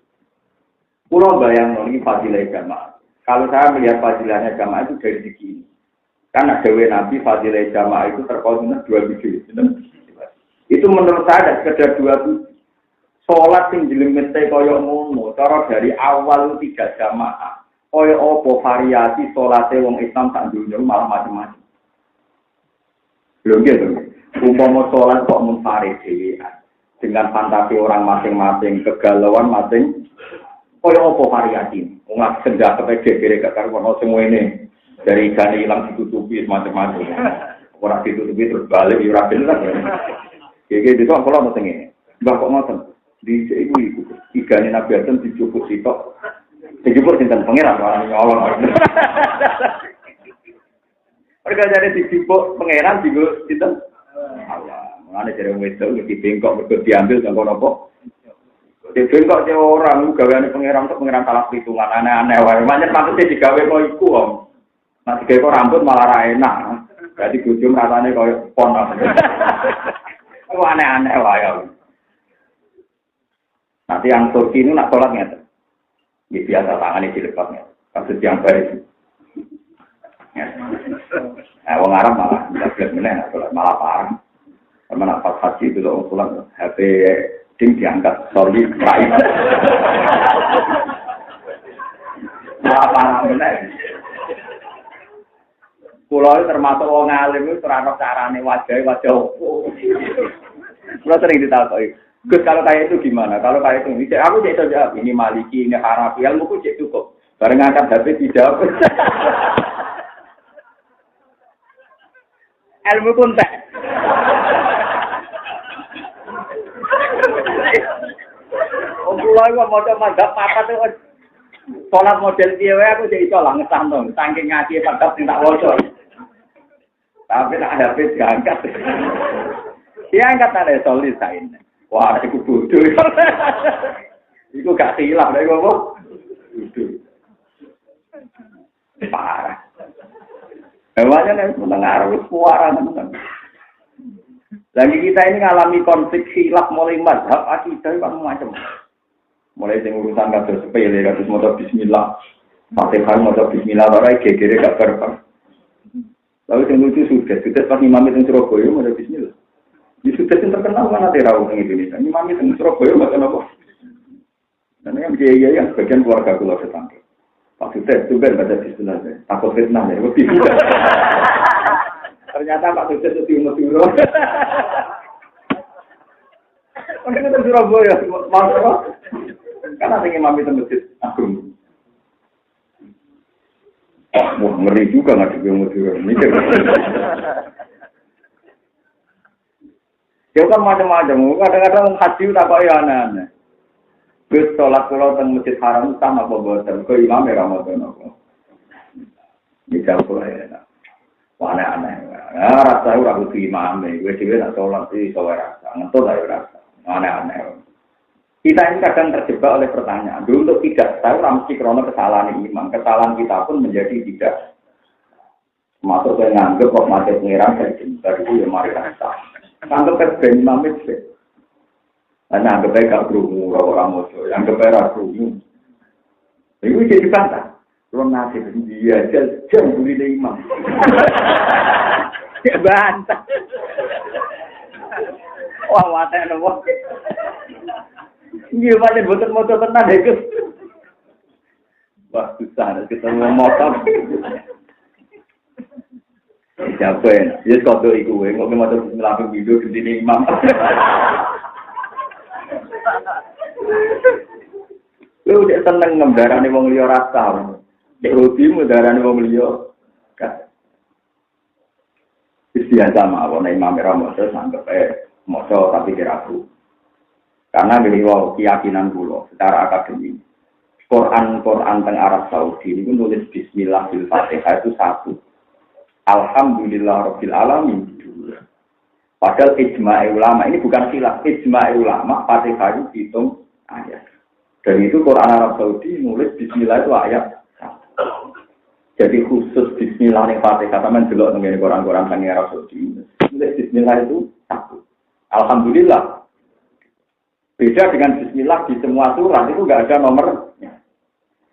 Speaker 1: Pulau bayang ini fadilah jamaah. Kalau saya melihat fadilahnya jamaah itu dari segi ini. Karena dewa Nabi fadilah jamaah itu terkonsen 2 biji. Itu menurut saya sekedar 2 biji. Sholat yang dilimite koyok ngono, cara dari awal tidak jamaah. Koyok opo variasi sholatnya wong Islam tak dunia malah macam-macam. Belum gitu. Umpama sholat kok munfarid dengan fantasi orang masing-masing, kegalauan masing. Koyok opo variasi. Nggak senjata pede kira karena semua ini dari ikan hilang ditutupi macam-macam. Orang ditutupi terus balik yurabil lah. Kayak gitu kalau mau ini, bah kok ngoten di ibu ikan Nabi Adam dijupuk sitok, dijupuk sinten pangeran orang nyolong. Mereka jadi dijupuk pangeran juga sinten. Allah, mana jadi wedok di bengkok berikut diambil dengan apa? Di bengkok dia orang gaweane pangeran untuk pangeran salah perhitungan aneh-aneh. Wae macam maksudnya digawe kok iku om. Nah digawe rambut malah ra enak. Jadi bujum rasane koyo pon. Itu aneh-aneh lah ya. Nanti yang Turki ini nak sholatnya, ya biasa tangannya dilepasnya. Kasus yang baik. Orang Arab malah tidak boleh nak sholat malah parah. Karena pas haji itu orang sholat HP ding diangkat, sorry, raih. Malah parah benar. Pulau termasuk orang alim itu terang carane wajah opo. Pulau sering ditakoi. Gus kalau kayak itu gimana? Kalau kayak itu, aku cek saja ini Maliki, ini Hanafi, ilmuku cek cukup. Bareng angkat HP tidak. Ilmu pun tak. Pulau itu mau coba madzhab apa tuh? Sholat model dia, aku cek itu lah ngesam dong. Saking ngaji madzhab tidak bocor. Tapi tak ada HP diangkat. Dia angkat ada solid sain. Wah, itu bodoh. Itu gak silap dari ngomong. Bodoh. Parah. Namanya nih mendengar suara teman. Lagi kita ini ngalami konflik silap mulai mazhab akidah kan macam. Mulai dengan urusan kasus sepele, kasus motor bismillah. Fatihah motor bismillah, orang gegere gak berapa. Lalu yang lucu sudah pas imam itu Surabaya ada bismillah. Di sudah yang terkenal mana terau di Indonesia. Imam itu Surabaya macam apa? Dan yang biaya sebagian keluarga keluar tetangga. Pak Sudah itu kan baca bismillah. Takut fitnah ya. Ternyata Pak Sudah itu Madura. Orang itu Surabaya, mana? Karena yang imam itu masjid agung. Wah, ngeri juga nggak juga mikir. Ya kan macam-macam. Kadang-kadang haji tak kaya aneh-aneh. Gus sholat pulau teng masjid haram sama apa bosan? Kau imam ya Ramadan apa? Dijawab ya. Wah aneh-aneh. Rasa aku ragu imam. Gue juga nak sholat sih soal rasa. Ngetol lah rasa. Aneh-aneh. Kita ini kadang terjebak oleh pertanyaan. Dulu untuk tidak tahu ramsi krono kesalahan imam. Kesalahan kita pun menjadi tidak. Masuk ke nganggep kok mati pengiran dari jembar itu ya mari rasa. Nganggep ke ben imam itu. Hanya anggap baik gak berungu, orang mojo. Anggap baik gak berungu. Itu jadi bantah. Kalau nasi dia jam buli dari imam. Ya bantah. Wah, wadah nopo. Iya, macam motor-motor tenang itu. Wah, susah ketemu motor. Siapa ya? Dia kau tu ikut, kau motor melapik video di sini imam. Lu udah seneng ngembarani wong liya rasa. Dek hobi ngembarani wong liya. Biasa mawon imam Ramadan sanggep maca tapi kira-kira. Karena beliau keyakinan kula secara akademik. Quran teng Arab Saudi ini nulis bismillah fil Fatihah itu satu. Alhamdulillah rabbil alamin. Padahal ijma' ulama ini bukan khilaf, ijma' ulama Fatihah itu dihitung ayat. Dan itu Quran Arab Saudi nulis bismillah itu ayat. Jadi khusus bismillah ning Fatihah sampeyan delok teng Quran teng Arab Saudi. Nulis bismillah itu satu. Alhamdulillah. Beda dengan bismillah di semua surat itu enggak ada nomornya.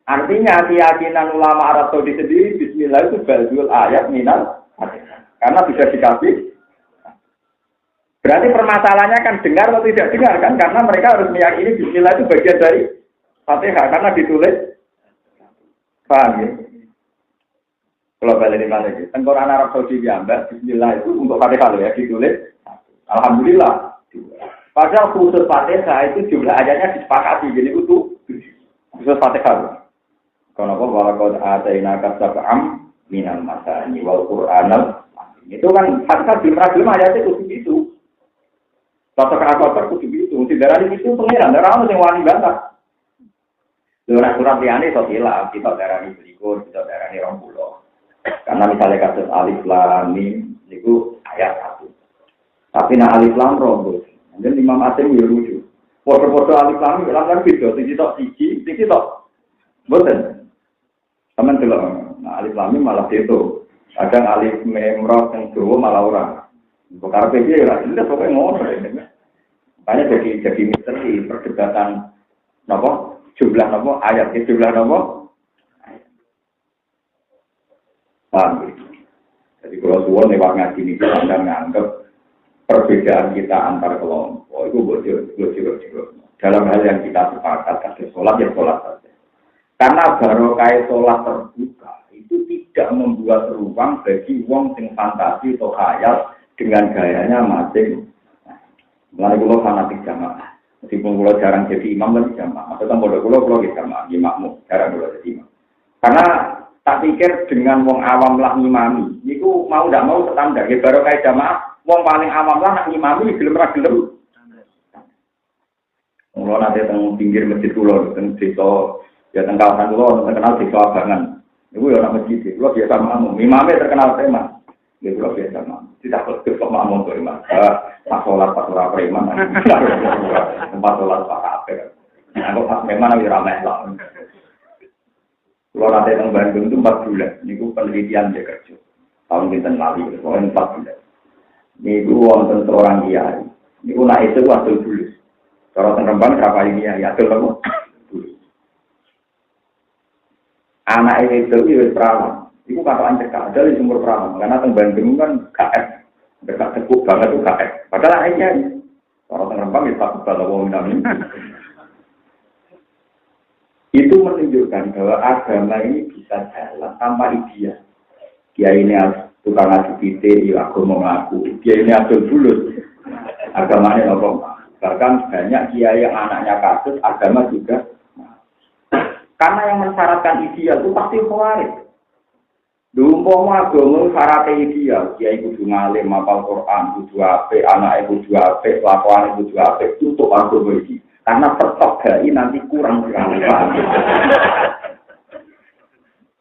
Speaker 1: Artinya keyakinan ulama Arab Saudi sendiri bismillah itu ba'dul ayat minal Fatihah. Karena bisa dikasih. Berarti permasalahannya kan dengar atau tidak dengar kan? Karena mereka harus meyakini bismillah itu bagian dari Fatihah karena ditulis. Paham ya? Kalau balik lagi, Quran Arab Saudi diambil bismillah itu untuk Fatihah ya ditulis. Alhamdulillah. Padahal khusus Fatihah itu jumlah ayatnya disepakati jadi utuh khusus Fatihah. Karena apa? Walaqad atainaka sab'am minal masani wal Qur'anal. Itu kan Fatihah belum ayatnya itu. Kotor-kotor kudu itu, darah itu pengiran, darah ono sing wani bantah. Surat liyane iso hilaf, kita darah ini belikur, kita darah ini 20. Karena misalnya kasus alif lam mim niku ayat 1. Tapi nak alif lam rombos. Dan Imam Asim yo lucu. Foto-foto alif lam mim lan beda, siji tok. Mboten. Sampeyan delok, nah alif lam mim malah itu. Kadang alif mim ra sing dawa malah ora. Bukan PJ lah, ini pokoknya ngono. Makanya jadi misteri perdebatan jumlah ayat jumlah ayat. Paham? Jadi kalau suwon lewat ngaji ini Anda menganggap perbedaan kita antar kelompok itu bocor. Dalam hal yang kita sepakat ada sholat ya sholat saja. Karena barokah sholat terbuka itu tidak membuat ruang bagi wong sing fantasi atau khayal dengan gayanya masing. Mulai kulo fanatik jamaah. Meskipun kulo jarang jadi imam tapi jamaah. Maksudnya bodoh kulo jamaah, imammu jarang kulo jadi imam. Karena tak pikir dengan wong awam lah ngimami. Niku mau tidak mau standar. Ya baru kayak jamaah, wong paling awam lah nak ngimami gelem ra gelem. Kulo nanti teng pinggir masjid kulo, teng desa ya teng kawasan kulo terkenal desa Abangan. Niku ya ana masjid. Kulo biasa makmum. Imame terkenal preman. Ya kalau biasa mah, tidak betul kok makmum tuh imam. Pas sholat preman, pas sholat pak kafe. Aku pas preman lagi ramai lah. Kalau nanti yang Bandung itu 4 bulan, ini penelitian dia kerja. Tahun kita lali, pokoknya 4 bulan. Ini wonten seorang kiai. Ini naik itu hasil tulis. Kalau Rembang berapa ini ya hasil apa? Tulis. Anak itu perawan. Itu kata cekak, ada di sumur perawan. Karena teng Bandung kan KF. Dekat tekuk banget itu KF. Padahal akhirnya kalau teng Rembang itu takut kalau wong namin. Itu menunjukkan bahwa agama ini bisa jalan tanpa ideal. Dia ini tukang adu pite, ya aku mau ngaku. Dia ini adol bulut. Agamanya apa? Bahkan banyak kiai yang anaknya kasus, agama juga. Karena yang mensyaratkan ideal itu pasti khawarij. Umpama agama syaratnya ideal, kiai kudu ngalim, hafal Quran, kudu apik, anake kudu apik, lakuane kudu apik, tutup agama iki. Karena pertogai nanti kurang berangkat.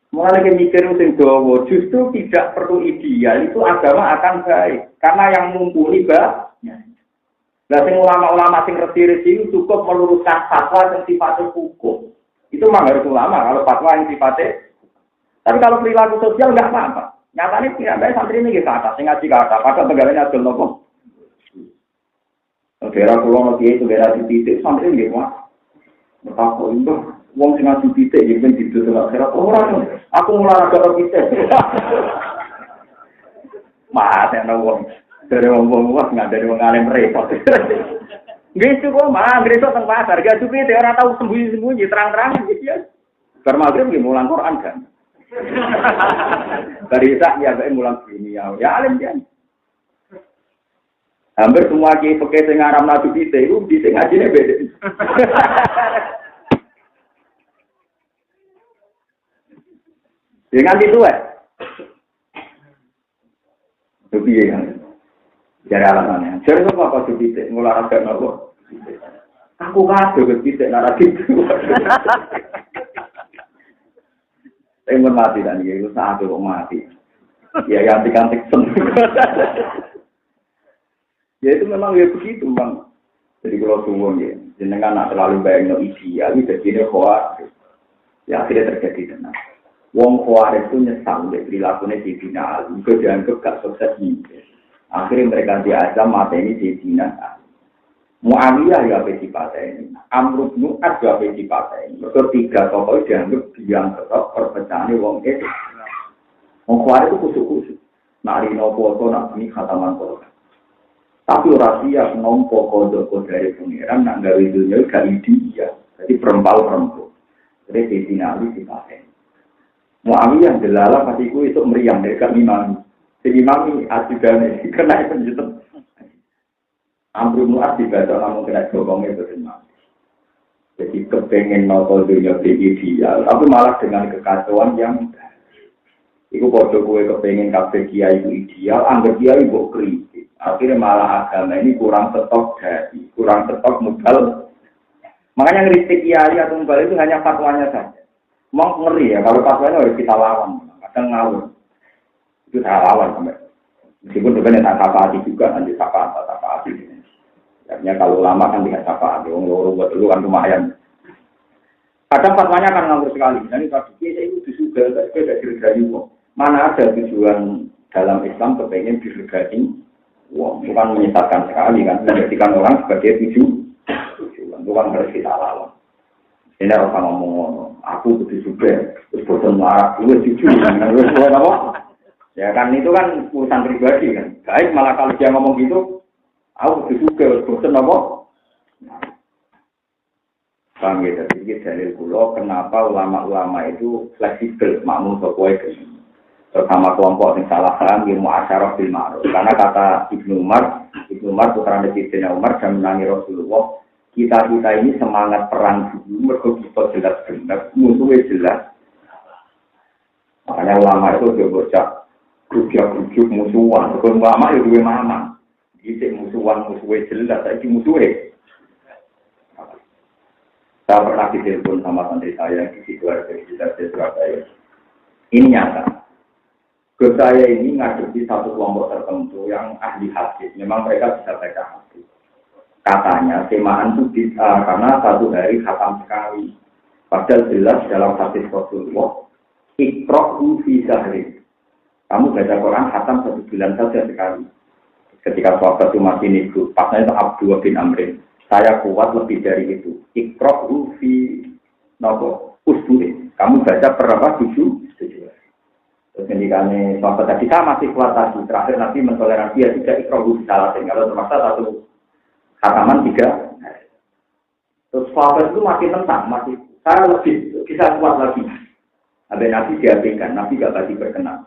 Speaker 1: Mulai mikir sing dawa, justru tidak perlu ideal, itu agama akan baik. Karena yang mumpuni banyak. Lah sing ulama-ulama sing resi-resi cukup meluruskan fatwa yang sifatnya hukum. Itu memang harus ulama kalau fatwa yang sifatnya. Tapi kalau perilaku sosial enggak apa-apa. Nyatanya tidak santri ini ke atas, sing ngaji ke atas, padahal tegalnya adol nopo. Daerah pulau nanti itu daerah di titik santri ini mah. Betapa itu, uang sing ngaji titik jadi titik daerah orang. Aku mulai agak titik. Mas yang uang. Dari wong wah nggak dari wong alim repot. Gitu kok mah gresok teng pasar, gak supi te ora tau sembunyi-sembunyi terang-terang gitu ya. Bar magrib nggih mulang Quran kan. Dari sak ya bae mulang dunia. Ya alim kan. Hampir semua kiai pakai sing aram nadu pite iku di sing ngajine beda. Dengan itu piye kan. Jadi alasannya, jadi apa kau titik ngular agak nopo? Aku kasih ke titik naratif. Saya mati dan dia itu saat itu mati. Ya ganti-ganti seneng. Ya itu memang ya begitu bang. Jadi kalau tunggu ya, jenengan nak terlalu banyak ideal, jadi ini khawatir. Ya akhirnya terjadi tenang. Wong khawatir itu nyesal dari perilakunya di final, itu dianggap gak sukses nih. Akhirnya mereka diajak mata ini di Cina. Muawiyah ya bagi partai ini. Amr bin As ya bagi partai ini. Ketiga tokoh dianggap yang tetap perpecahan wong itu. Wong kuat itu kusuk-kusuk. Nari nopo to nak ini khataman to. Tapi orang siap nompo kode dari pengiran nak gawe dunia gak dia. Jadi perempal. Jadi di Cina di partai. Muawiyah delala pasti itu meriang dari kami mami. Jadi mami ajudan ini kena penjutan. Amr bin As dibaca namun kena jokongnya bersama. Jadi kepengen nonton dunia ideal, tapi malah dengan kekacauan yang itu bodoh gue kepengen kafe kiai itu ideal, anggap kiai buat kritik. Akhirnya malah agama ini kurang tetok dari, kurang tetok modal. Makanya kritik kiai atau modal itu hanya fatwanya saja. Mau ngeri ya kalau fatwanya harus kita lawan, kadang ngawur. Itu saya lawan sampai. Meskipun sebenarnya tak syafaati juga, nanti syafaati. Artinya kalau lama kan tidak syafaati, orang loro buat dulu kan lumayan. Kadang fatwanya kan ngawur sekali. Dan itu saya itu disuga, saya tidak dirgani uang. Mana ada tujuan dalam Islam kepengen dirgani uang. Bukan menyesatkan sekali kan, menjadikan orang sebagai tujuan. Itu kan harus kita lawan. Ini harus ngomong, aku disuga, terus bosan marah, lu jujur, terus buat apa? Ya kan itu kan urusan pribadi kan. Baik malah kalau dia ngomong gitu, aku juga bosan apa? Bang gitu. Jadi dalil kula kenapa ulama-ulama itu fleksibel makmum sokoi ke terutama kelompok yang salah paham ilmu asyarah bil ma'ruf. Karena kata Ibnu Umar putra Sayyidina Umar dan menangi Rasulullah, kita ini semangat perang dulu mergo kita jelas benar, musuhnya jelas. Makanya ulama itu dia bocah grup musuhan, kalau lama ya dua mama, jadi musuhnya jelas, tapi musuhnya. Saya pernah ditelepon sama santri saya di Sidoarjo, di Surabaya. Ini nyata. Ke saya ini ngadepi satu kelompok tertentu yang ahli hadis. Memang mereka bisa baca hadis. Katanya semaan itu bisa karena satu hari khatam sekali. Padahal jelas dalam hadis Rasulullah, iqra'u fi sahri. Kamu baca Quran khatam 1 bulan saja sekali. Ketika sahabat itu masih hidup, pasnya itu Abdullah bin Amrin. Saya kuat lebih dari itu. Iqra'u fi usbu'in. Kamu baca berapa? 7. Terus ketika sahabat tadi saya masih kuat tadi. Terakhir Nabi mentoleransi ya tidak iqra'u fi salatin. Kalau terpaksa 1 khataman 3. Terus sahabat itu masih tentang, saya lebih bisa kuat lagi. Habis Nabi diabaikan, Nabi gak tadi berkenan.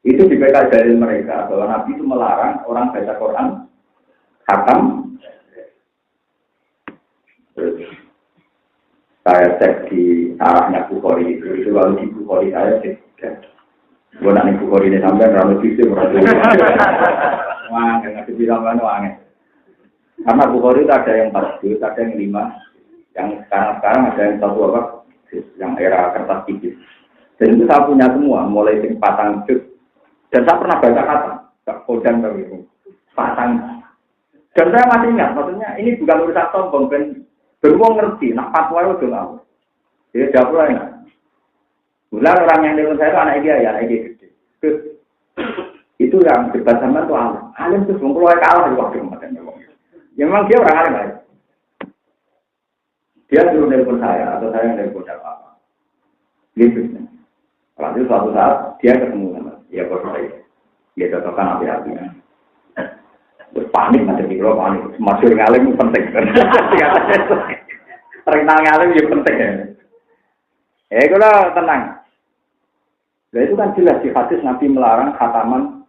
Speaker 1: Itu dibekal dari mereka bahwa Nabi itu melarang orang baca Quran khatam. Terus saya cek di arahnya Bukhari itu lalu di Bukhari saya cek. Gue nanti Bukhari ini sampai rambut itu berarti. Wah, nggak dibilang mana. Karena Bukhari itu ada yang 4 ada yang 5, yang sekarang ada yang 1 apa? Yang era kertas tipis. Dan itu saya punya semua, mulai dari patang juz. Dan saya pernah baca kata, tak kodang itu. Patang. Dan saya masih ingat, maksudnya ini bukan urusan sombong, ben beruang ngerti, nak fatwa itu ngawur. Jadi dapur enak. Bulan orang yang dengan saya itu anak dia ya, anak dia gede. Itu yang debat sama itu alim. Alim itu keluar kalah di waktu kemarin. Ya memang dia orang alim aja. Dia suruh nelpon saya atau saya nelpon apa? Gitu. Lalu suatu saat dia ketemu sama dia saya. Dia cocokkan api-apinya. Terus panik macam itu, panik. Masyur ngalim itu penting. Terkenal ngalim itu penting ya. Kalau tenang. Nah itu kan jelas di hadis Nabi melarang khataman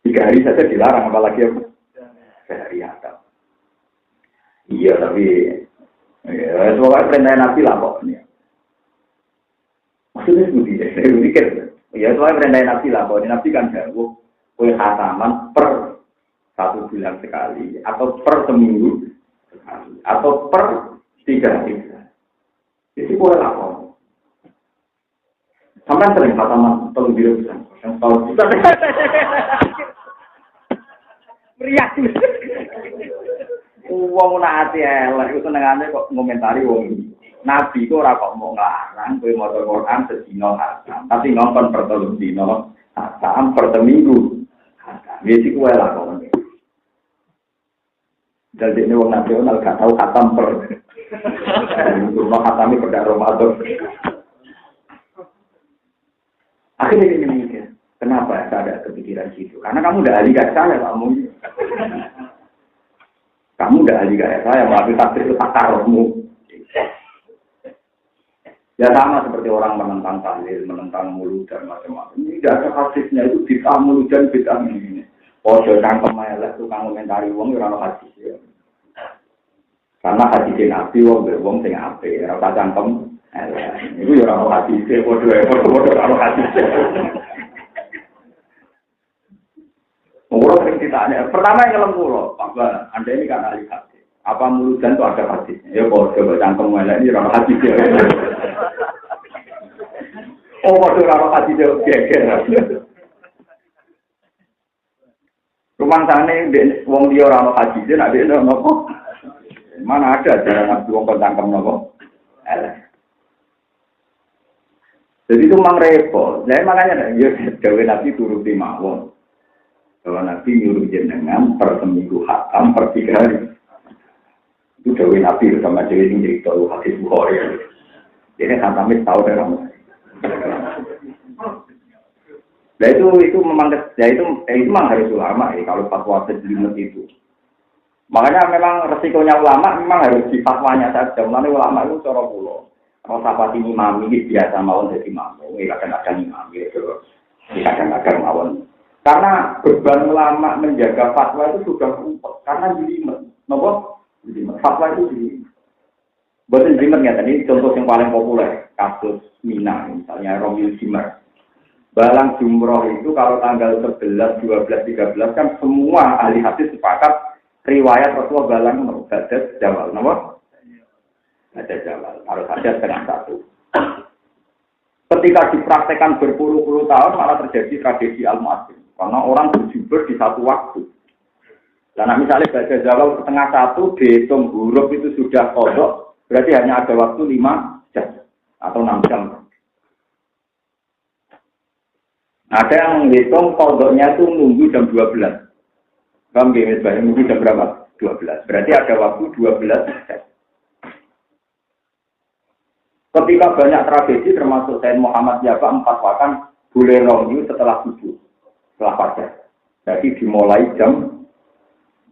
Speaker 1: 3 hari saja dilarang, apalagi apa? Sehari hatam. Iya tapi ya semoga perintah Nabi lah pokoknya. Maksudnya seperti itu, saya pikir. Ya soalnya perintah Nabi lah, bahwa Nabi kan jauh, kue khataman per 1 bulan sekali, atau per seminggu sekali, atau per 3 hari. Jadi boleh lah. Sampai sering khataman telur biru bisa, yang tahu kita. Meriah. Uang naati elek itu senengannya kok ngomentari wong ini. Nabi itu ora kok mau ngelarang kowe maca Quran sedina hatam, tapi nonton per 3 dina hatam per seminggu. Wis iku wae lah kok. Jadi ini wong nasional gak tahu hatam per. Rumah hatami pada Ramadan. Akhirnya dia mikir, kenapa saya ada kepikiran situ? Karena kamu udah ahli kayak saya, kamu. Kamu udah ahli kayak saya, melalui takdir itu takarmu. Ya sama seperti orang menentang tahlil, menentang mulut dan macam-macam. Ini tidak ada hadisnya itu bid'ah mulut dan bid'ah ini. Oh, jangan kemelek tukang komentari wong ora ono hadis ya. Karena hadis Nabi wong sing apik, ora usah cangkem. Itu ya ora ono hadis, padha ora ono hadis. Mula sering ditanya, pertama yang ngelem kula, Pak Bala, Anda ini kan ahli hadis. Apa mulut dan itu ada hadisnya? Ya padha cangkem melek ini ora ono hadis ya. Oh, padha ora ono hadis ya geger. Rumah sana wong dia ora ono hadis, nek dhewe ono. Mana ada jalan Nabi wong cangkem nopo? Jadi itu memang repot. Jadi makanya ya dewe Nabi turuti mawon. Kalau Nabi nyuruh jenengan per seminggu hatam per 3 hari. Itu dewe Nabi sama dewe ini cerita hadis Bukhari. Jadi hatamnya tahu dari kamu. Nah itu memang ya itu memang harus ulama ya kalau fatwa sejelimet itu. Makanya memang resikonya ulama memang harus di fatwanya saja. Mulane ulama itu cara kula. Kalau sahabat ini imami biasa mawon jadi imam, kadang-kadang imam gitu. Kadang-kadang mawon. Karena beban ulama menjaga fatwa itu sudah rumput. Karena jelimet. Napa? Jelimet. Fatwa itu jelimet. Boten jelimet ya tadi contoh yang paling populer kasus Mina misalnya Romil Simmer. Balang jumroh itu kalau tanggal 11, 12, 13 kan semua ahli hadis sepakat riwayat Rasulullah balang badas Jawal, nomor ada Jawal, harus ada 1/2. Ketika dipraktekkan berpuluh-puluh tahun malah terjadi tragedi Al-Mu'azzim karena orang berjubur di satu waktu. Karena misalnya baca Jawal 1/2 dihitung huruf itu sudah kodok, berarti hanya ada waktu 5 jam atau 6 jam. Ada yang menghitung kodoknya itu nunggu jam 12. Kamu gini, nunggu jam berapa? 12. Berarti ada waktu 12 jam. Ketika banyak tragedi termasuk Sayyid Muhammad Jabba memfatwakan boleh romyu setelah subuh, setelah fajar. Jadi dimulai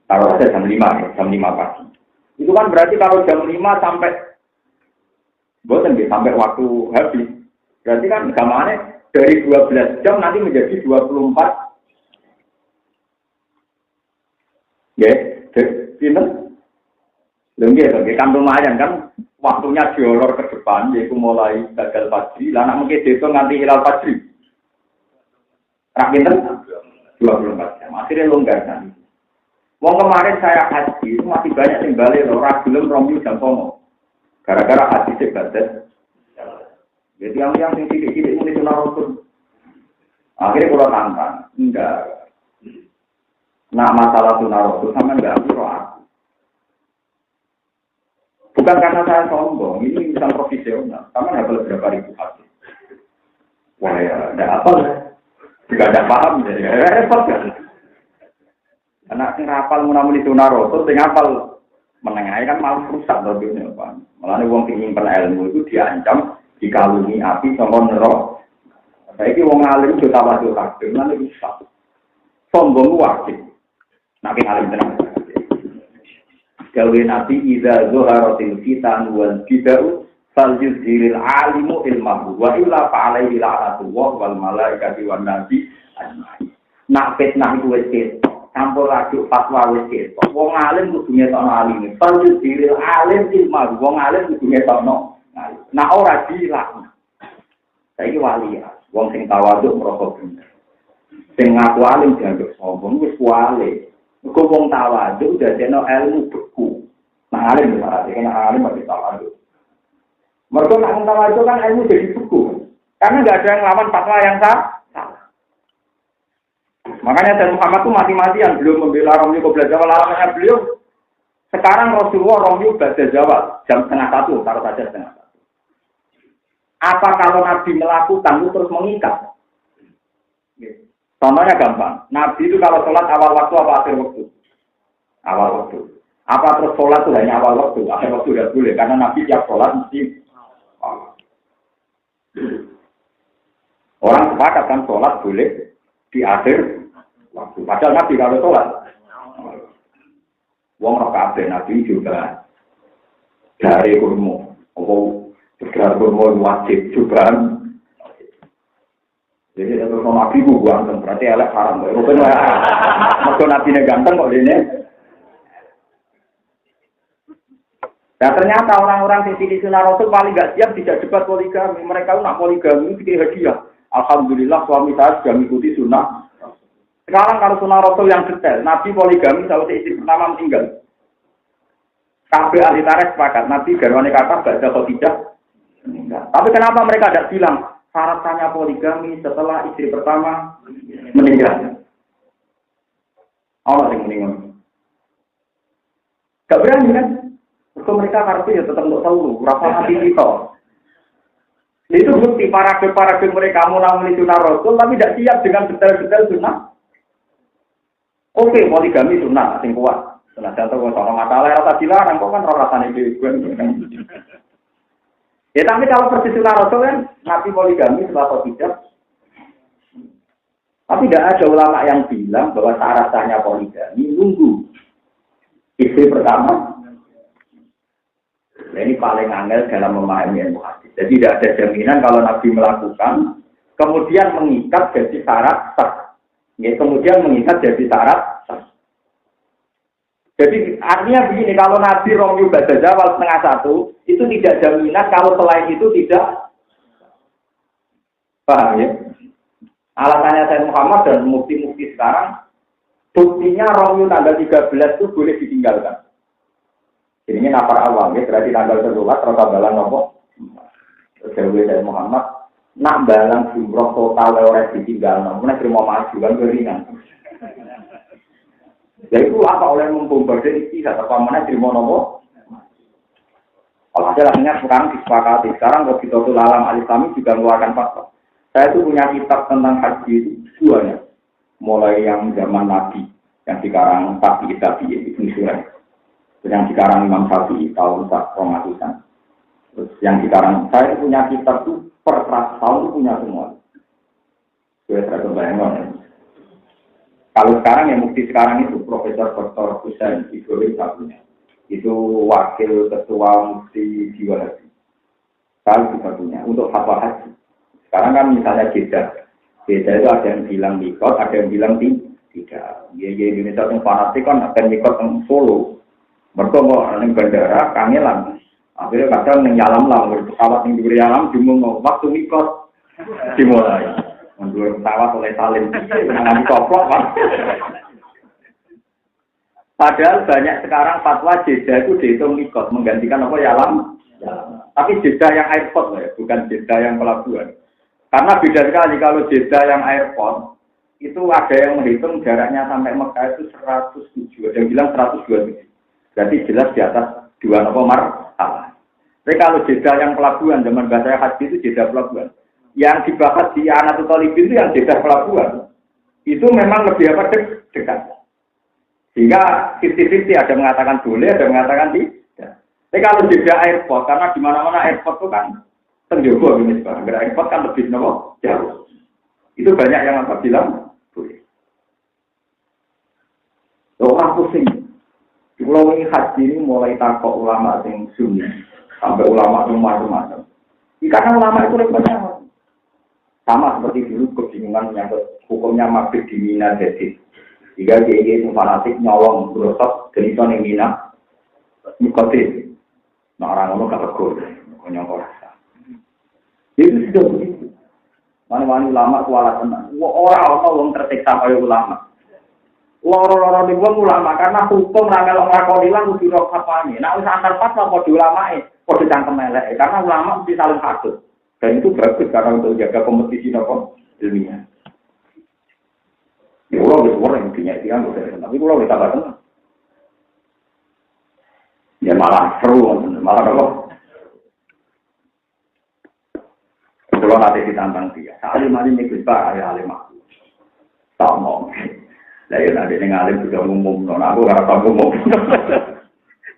Speaker 1: taruh saja jam 5 ya, jam 5 pagi. Itu kan berarti kalau jam 5 sampai sampai waktu habis. Berarti kan gambarnya dari 12 jam nanti menjadi 24. Ya, pinter. Lengge kan lumayan kan. Waktunya diolor ke depan, yaitu mulai gagal fajri. Lah nak mungkin itu nganti hilal fajri. Rakyat 24 jam. Akhirnya longgar nanti. Wong kemarin saya haji itu masih banyak yang balik loh. Ragilem romyu dan songo. Gara-gara haji sebatas. Jadi yang tidak mulai sunah rasul. Akhirnya kalau tantang, enggak. Nak masalah sunarasul sama enggak aku roh. Bukan karena saya sombong, ini urusan profesional. Sama nggak boleh berapa ribu hadis. Wah ya, ada apa lah? Juga ada paham ya, repot kan? Anak sing hafal munamuni sunarasul, sing hafal menengah kan malah rusak dunia Pak. Malah wong sing nyimpen ilmu itu diancam dikalungi api sama neraka. Saiki wong alim yo tawadhu kabeh, lan rusak. Sombong wajib. Nek alim tenan. Gawe nabi idza zuharatil fitan wal bid'u falyuzhiril alimu ilmahu wa illa fa'alaihi la'natullah wal malaikati wan nabi ajmain. Nak fitnah itu wis campur aduk fatwa wis ketok. Wong alim kudu ngetokno alime. Falyuzhiril alim ilmahu. Wong alim kudu ngetokno. Nah ora dilak. Saiki wali ya. Wong sing tawadhu merasa bener. Sing ngaku alim dianggap sombong wis wali. Mergo wong tawadhu dadekno ilmu beku. Nah alim berarti kan alim mesti tawadhu. Mergo nek tawadhu kan ilmu jadi beku. Karena enggak ada yang lawan fatwa yang salah. Makanya Sayyid Muhammad itu mati-matian belum membela Romli Qobla Jawa. Alasannya beliau sekarang Rasulullah Romli Qobla Jawa jam 12:30, taruh saja 12:30. Apa kalau Nabi melakukan itu terus mengikat? Contohnya gampang. Nabi itu kalau sholat awal waktu apa akhir waktu? Awal waktu. Apa terus sholat itu hanya awal waktu? Akhir waktu tidak boleh. Karena Nabi tiap sholat mesti orang sepakat kan sholat boleh di akhir waktu. Padahal Nabi kalau sholat wong roh kabeh Nabi juga dari kurma. Segera kurma wajib juga. Jadi kalau Nabi ku ganteng berarti elek haram. Mungkin kalau Nabi ini ganteng kok ini. Nah ternyata orang-orang di sini Sunnah Rasul paling gak siap tidak debat poligami. Mereka nak poligami pikir hadiah. Alhamdulillah suami saya sudah mengikuti sunnah. Sekarang kalau Sunnah Rasul yang detail, Nabi poligami kalau istri pertama meninggal. Kabeh ahli tarikh sepakat Nabi garwane kakak gak ada tidak. Tapi kenapa mereka tidak bilang syaratnya poligami setelah istri pertama meninggal? Allah yang meninggal. Gak berani kan? Kalau mereka kartu ya tetap untuk tahu berapa hati kita. Itu bukti paragraf mereka mau namanya Sunnah Rasul tapi tidak siap dengan detail-detail sunnah. Oke, poligami sunnah sing kuat. Sunnah jantung kalau masalah rasa dilarang kok kan rasane dhewe. Ya tapi kalau persis Sunnah Rasul kan Nabi poligami setelah atau tidak. Tapi tidak ada ulama yang bilang bahwa syaratnya poligami nunggu istri pertama. Nah, ini paling angel dalam memahami ilmu hadis. Jadi tidak ada jaminan kalau Nabi melakukan kemudian mengikat jadi syarat sah. Ya, kemudian mengikat jadi syarat sah. Jadi artinya begini, kalau Nabi Romyu Bada Jawal 12:30 itu tidak jaminan kalau selain itu tidak. Paham ya? Alasannya Sayyid Muhammad dan mufti-mufti sekarang, buktinya Romyu tanggal 13 itu boleh ditinggalkan. Jadi ini nafar awal, ya, berarti tanggal 11 rata balang nopo. Terus Sayyid Muhammad nak balang jumroh total oleh ditinggal, namun terima maju kan beringan. Jadi itu apa oleh membombardir istihad apa mana terima nopo? Kalau ada lainnya sekarang disepakati. Sekarang Robiqatul Alam Al-Islami juga mengeluarkan fatwa. Saya itu punya kitab tentang haji itu duanya. Mulai yang zaman Nabi, yang sekarang Tabi'i Ibnu Surah. Yang sekarang Imam Syafi'i tahun 400-an. Terus yang sekarang saya punya kitab itu per 100 tahun itu punya semua. Saya tidak kebayang. Kalau sekarang yang mufti sekarang itu Profesor Dr. Husain Ibrahim satunya. Itu wakil ketua mufti Jiwa Haji. Saya juga punya untuk fatwa haji. Sekarang kan misalnya Jeddah. Jeddah itu ada yang bilang mikot, ada yang bilang tidak. Ya Indonesia yang fanatik kan akan mikot yang Solo. Mereka mau di bandara kangelan. Akhirnya kadang nyalam lah, pesawat yang diberi alam dimulai waktu mikot dimulai. Menurut pesawat oleh Salim, dengan coplok kan. Padahal banyak sekarang fatwa Jeddah itu dihitung mikot, menggantikan apa ya alam. Tapi Jeddah yang airport ya, bukan Jeddah yang pelabuhan. Karena beda sekali kalau Jeddah yang airport, itu ada yang menghitung jaraknya sampai Mekah itu 107, ada yang bilang 127. Berarti jelas di atas 2 marhalah. Tapi kalau Jeddah yang pelabuhan, zaman bahasa haji itu Jeddah pelabuhan. Yang dibahas di Anatul Talibin itu yang Jeddah pelabuhan. Itu memang lebih dekat. Sehingga 50-50 ada mengatakan boleh, ada mengatakan tidak. Tapi kalau Jeddah airport, karena di mana-mana airport itu kan tenjogo ini sekarang. Airport kan lebih jauh. Itu banyak yang bilang boleh. Orang pusing. Pulau ini haji ini mulai takut ulama yang sunni sampai ulama yang macam-macam. Karena ulama itu repotnya sama seperti dulu kebingungan menyangkut hukumnya mabit di Mina jadi. Jika dia itu fanatik nyolong berosot dari sana yang Mina nikotin. Nah orang gak tegur, nyolong rasa. Itu sudah begitu. Mana-mana ulama kuala tenang. Orang tersiksa oleh ulama. Loro-loro di wong ulama karena hukum ra melok nglakoni lan kudu ro kapane. Nek wis antar fatwa padha ulamae, padha cangkem elek. Karena ulama mesti saling hasud. Dan itu bagus karena untuk jaga kompetisi apa ilmiah. Ya Allah wis ora intinya iki kan tapi kula wis tambah tenang. Ya malah seru, malah apa? Kalau nanti ditantang dia, alim ini besar ya alim aku. Tak mau. Lah ya nanti ngalim juga umum, non aku harap aku umum.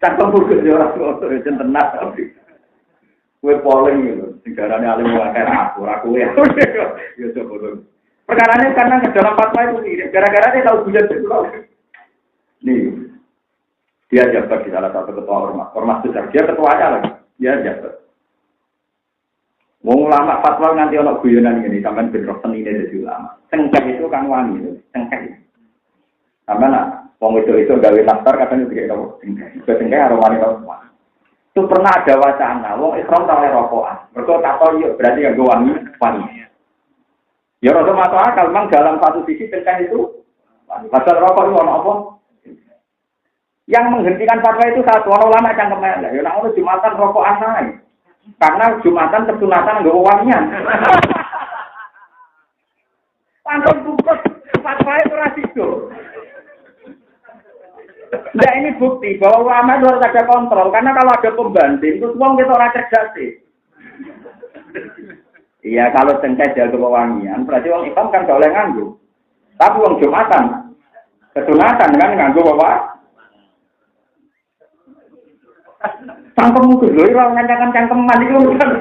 Speaker 1: Tak kamu kerja orang tua itu tenang tapi, gue polling gitu. Sekarangnya alim bukan aku ya. Ya coba. Perkaranya karena ke dalam fatwa itu sih, gara-gara dia tahu bujan sekolah. Nih, dia jabat di salah satu ketua ormas besar. Dia ketuanya lagi, dia jabat. Mau ulama fatwa nganti ono guyonan ini, sampai bentrok seni dari ulama. Cengkeh itu kan wangi, cengkeh. Sama nak, wong itu gawe daftar katanya tidak tahu. Sehingga harus wanita semua. Itu pernah ada wacana, wong Islam tahu rokokan. Mereka tak tahu yuk berarti yang wangi. Ya rasa masuk akal, memang dalam satu sisi tengkah itu wangi. Padahal rokok itu orang apa? Yang menghentikan fatwa itu satu orang ulama cangkem elek. Ya nak Jumatan rokok asai. Karena Jumatan kesunatan nggak wangian. Pantas bungkus fatwa itu rasiko. Nah ini bukti bahwa ulama itu harus ada kontrol. Karena kalau ada pembanding, itu semua kita orang cerdas sih. Iya, kalau cengkeh jaga wangian, berarti orang Islam kan gak boleh nganggu. Tapi orang Jumatan, kesunatan kan nganggu bawa. Cangkem mungkin, loh, orang nganyakan cangkeman itu kan.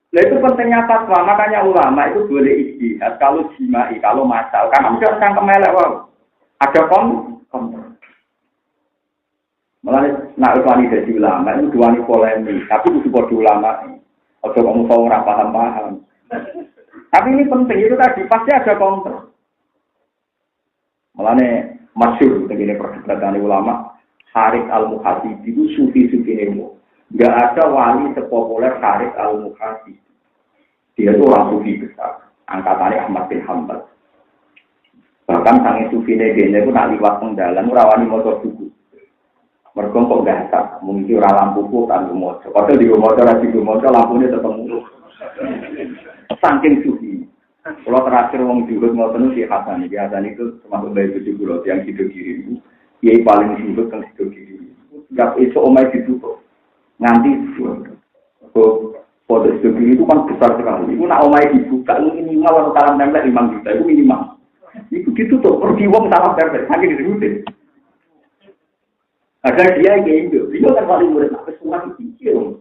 Speaker 1: Nah itu pentingnya fatwa, makanya ulama itu boleh ijtihad kalau jimai, kalau masal. Karena mesti orang cangkem elek, wow. Ada kontrol. Malah nak wani dadi ulama itu duani polemik, tapi kudu padha ulama. Aja kok musuh ora paham-paham. Tapi ini penting itu tadi pasti ada kontrol. Malahne masyhur begini perdebatan ulama, Harith al-Muhasibi itu sufi-sufi nemu. Enggak ada wali sepopuler Harith al-Muhasibi. Dia itu orang sufi besar, angkatannya Ahmad bin Hanbal. Bahkan sange sufi negene itu nak liwat pengdalan ora wani maca buku. Mereka kok gasak, mungkin orang lampu pun kan rumah. Padahal di rumah lampunya tetap mulu. Saking sufi. Kalau terakhir orang jurut mau penuh si Hasan itu termasuk dari 70 yang hidup kiri itu. Dia paling jurut yang hidup kiri. Gak itu omai ditutup. Nganti foto hidup kiri itu kan besar sekali. Itu nak omai dibuka itu minimal kalau salam tempel 5 juta itu minimal. Itu ditutup. Pergi uang salam tempel saking disebutin. Ada dia itu kan paling murid sampai semua dipikir.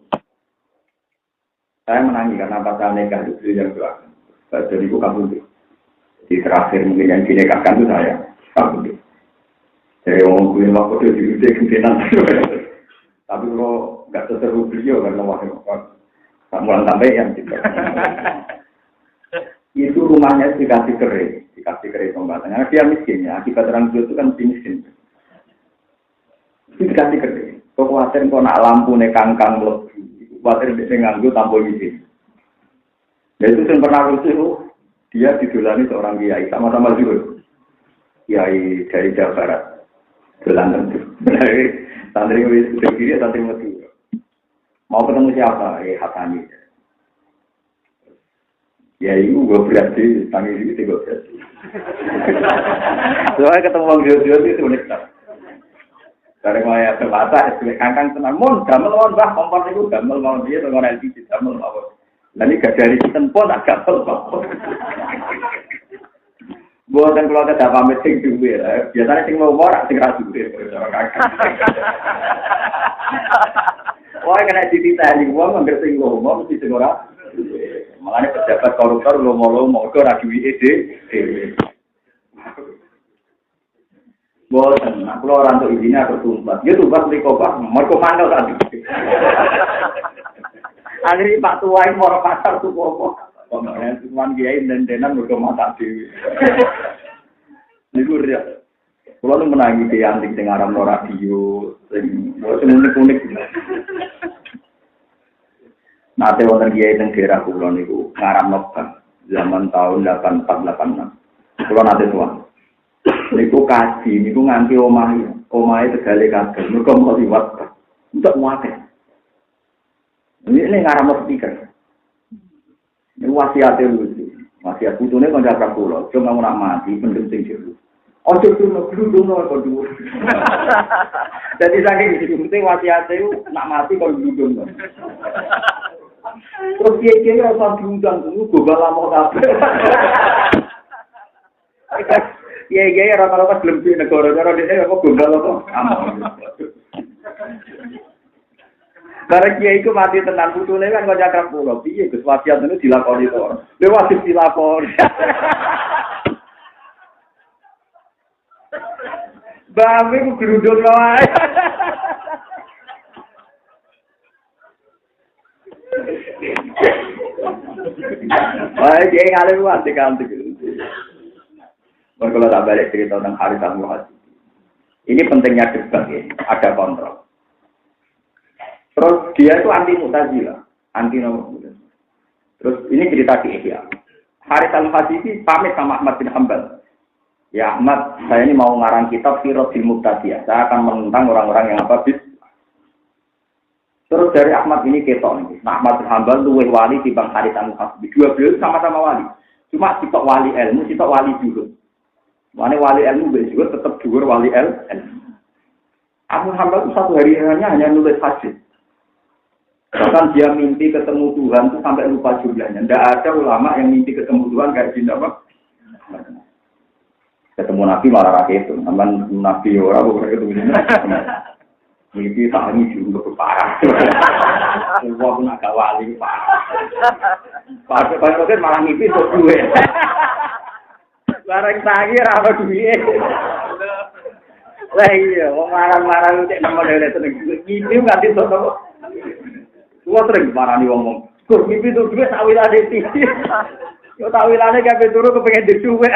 Speaker 1: Saya menangis karena pas nikah itu yang doa. Jadi itu kabur. Di terakhir mungkin yang dinikahkan itu saya kabur. Jadi orang gue waktu itu diuji kemungkinan. Tapi kalau nggak seseru beliau karena waktu tak mulai sampai yang gitu. Itu rumahnya dikasih kering pembatasnya. Dia miskinnya akibat orang tua itu kan miskin. Itu dikasih gede. Kau khawatir kau nak lampu nih kangkang lebih. Khawatir dia nganggu tampil izin. Dan itu yang pernah lucu, dia didolani seorang kiai sama-sama juga. Kiai dari Jawa Barat, dolan tentu. Santri itu kiri, santri itu. Mau ketemu siapa? Hasani. Ya itu gue berarti, tangi ini gue berarti. Soalnya ketemu orang dia itu unik tak. Dari mulai ada bahasa, kangkang tenang, mon, gamel mon, bah, kompor itu gamel mau dia dengan LPG, gamel mau. Lalu gak dari sistem pun agak gamel mau. Buatan keluarga tak pamit sing duwe, biasanya sing mau morak sing ra duwe. Wah, kena dititani wong anggere sing ngomong mesti sing ora. Makanya pejabat koruptor lomo-lomo kok ora duwe dhewe. Boten, aku ora entuk izine aku tumbat. Ya tumbat mriko Pak, mergo mandel tadi. Akhire Pak Tuwai moro pasar tuku apa? Pemane cuman kiai den-denan mergo mata dhewe. Niku riya. Kulo nu menangi tiyang sing aran radio, sing unik-unik. Nate wonten kiai teng daerah kula niku ngaramno zaman tahun 8486. Kula nate tuan. Niku kaji, niku nganti omahe tegale kabeh. Mergo mau liwat untuk muake. Ini ngaramno speaker. Ini wasiate lucu. Wasiat putune kanca kula, cuma ora mati pendem sing jero. Ojo gludung kok dhuwur. Dadi saking iki penting wasiate nak mati kok gludung. Terus kiai ora diundang dulu gobal lamo kabeh. Kiai rata-rata gelem di negara-negara dhewe kok gobal apa? Bareng kiai iku mati tenan putune kan kok cakap kula. Piye Gus wasiat niku dilakoni to? Lha wajib dilakoni. Bae ku gludung wae. Wah, kiai ngalim wae kanthi. Kalau tak balik cerita tentang Harits Al-Muhajir. Ini pentingnya debat ya, ada kontrol. Terus dia itu anti Mu'tazilah, anti nomor. Terus ini cerita di Ihya. Harits Al-Muhajir ini pamit sama Ahmad bin Hanbal. Ya Ahmad, saya ini mau ngarang kitab Firosil Mu'taziyah. Saya akan menentang orang-orang yang apa bis. Terus dari Ahmad ini ketok nih. Nah, Ahmad bin Hanbal luwih wali di Bang Harits Al-Muhajir. Dua beliau sama-sama wali. Cuma sitok wali ilmu, sitok wali juhud. Mana wali ilmu juga tetap dhuwur wali ilmu. Ahmad Hanbal itu satu hari hanya nulis hadis. Bahkan dia mimpi ketemu Tuhan itu sampai lupa jumlahnya. Tidak ada ulama yang mimpi ketemu Tuhan kayak gini apa? Ketemu Nabi malah rakyat itu. Namun Nabi orang bukan ketemu. Mimpi tak ini juga berparah. Semua pun agak wali parah. Pak malah mimpi untuk duit. Barang tangi ora duit. Lah iya, wong marang-marang cek nang modele seneng. Mimpi nganti sono. Kuwi sering marani wong. Gus mimpi tuh duit sak wilane iki. Yo tak wilane kabeh turu kepengin duit.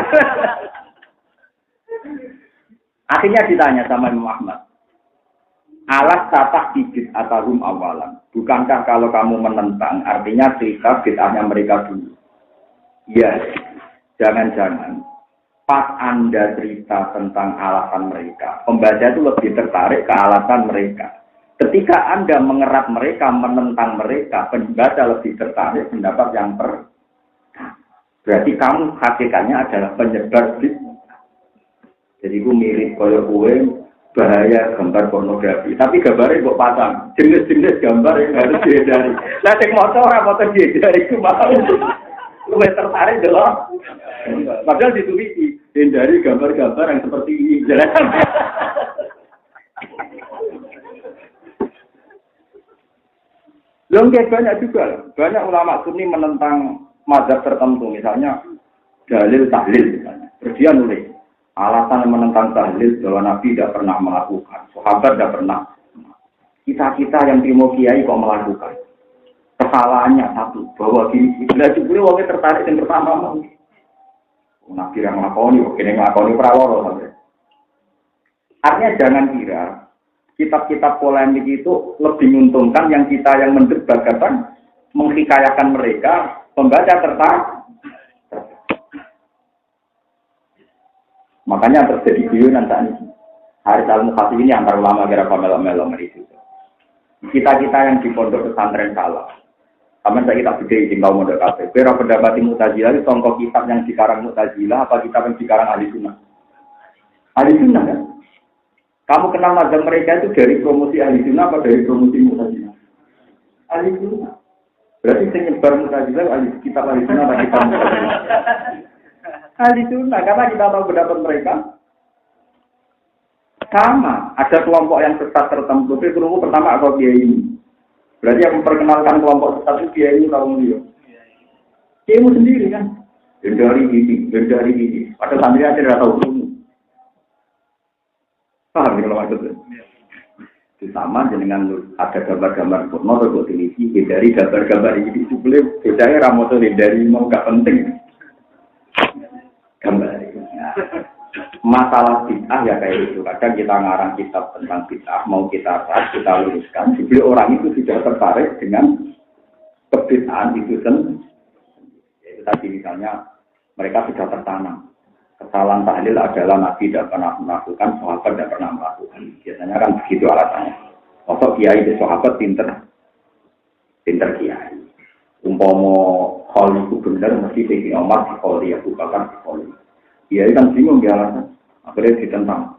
Speaker 1: Akhirnya ditanya sama Imam Ahmad. Alas tatah bidit atarum awalan. Bukankah kalau kamu menentang artinya cerita bid'ahnya mereka dulu? Iya. Jangan-jangan pas Anda cerita tentang alasan mereka, pembaca itu lebih tertarik ke alasan mereka. Ketika Anda mengerat mereka, menentang mereka, pembaca lebih tertarik pendapat yang berarti kamu hakikatnya adalah penyebar fitnah. Jadi gue mirip koyo kue bahaya gambar pornografi, tapi gambarnya kok pasang jenis-jenis gambar yang harus dihindari. Nah, cek motor apa dihindari itu mau. Gue tertarik dong. Padahal ditulis hindari gambar-gambar yang seperti ini. Lengkap banyak juga. Banyak ulama sunni menentang mazhab tertentu. Misalnya dalil tahlil misalnya. Terus dia nulis alasan menentang tahlil bahwa Nabi tidak pernah melakukan. Sahabat tidak pernah. Kita yang terima kiai kok melakukan. Kesalahannya satu, bahwa gini, bila jubulnya wongnya tertarik yang pertama mau. Nabi yang melakoni, yang melakoni praworo sampai. Artinya jangan kira kitab-kitab polemik itu lebih menguntungkan yang kita yang mendebat kan menghikayakan mereka, pembaca tertarik. Makanya terjadi guyonan saat ini. Harits Al-Muhajir ini antar ulama kira-kira melo-melo merisu. Kita yang di pondok pesantren salah. Sama saya kita beda sing tau mondok kabeh. Kowe ora pendapat Mu'tazilah itu sangka kitab yang dikarang Mu'tazilah apa kitab yang dikarang Ahli Sunnah? Ahli Sunnah kan? Kamu kenal mazhab mereka itu dari promosi Ahli Sunnah apa dari promosi Mu'tazilah? Ahli Sunnah. Berarti sing nyebar Mu'tazilah ahli kitab Ahli Sunnah atau kitab Mu'tazilah? Ahli Sunnah karena kita tahu pendapat mereka. Sama, ada kelompok yang sesat tertentu. Tapi kelompok pertama atau kiai ini. Berarti yang memperkenalkan kelompok sesat itu kiai ini kaum dia. Kiaimu sendiri kan? Dari ini. Pada santri aja tidak tahu ilmu. Paham ya kalau maksudnya? Itu sama dengan ada gambar-gambar porno atau televisi. Dari gambar-gambar ini itu boleh bedanya ramoto dari mau gak penting. Gambar. Masalah bid'ah ya kayak itu. Kadang kita ngarang kitab tentang bid'ah, mau kita bahas, kita luruskan. Jadi orang itu sudah tertarik dengan kebid'ahan itu sendiri. Itu tadi misalnya mereka sudah tertanam. Kesalahan tahlil adalah Nabi tidak pernah melakukan, sahabat tidak pernah melakukan. Biasanya kan begitu alasannya. Masuk kiai di sahabat pinter kiai. Umpama hal itu benar mesti Sayyidina Umar di Kholi, Abu Bakar di Kholi. Kiai kan bingung dia alasan. Akhirnya ditentang.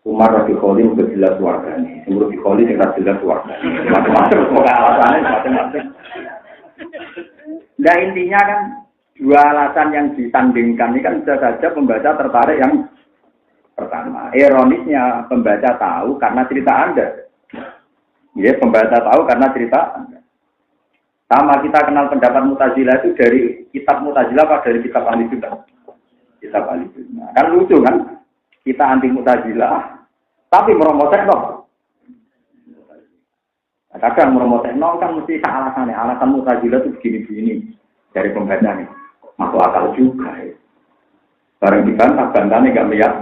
Speaker 1: Umar Rabi Kholim sudah jelas warganya. Semua Rabi Kholim sudah jelas warganya. Macam-macam. Semoga alasannya macam-macam. Nah intinya kan dua alasan yang disandingkan ini kan bisa saja pembaca tertarik yang pertama. Ironisnya pembaca tahu karena cerita Anda. Ya, pembaca tahu karena cerita Anda. Sama kita kenal pendapat Mu'tazilah itu dari kitab Mu'tazilah apa dari kitab Ahli Sunnah? Kitab Ahli Sunnah. Kan lucu kan? Kita anti Mu'tazilah, tapi meromotekno. Kadang meromotekno kan mesti alasannya. Alasan Mu'tazilah itu begini-begini dari pembaca nih. Masuk akal juga. Ya. Barang dibantah, bantahnya nggak melihat.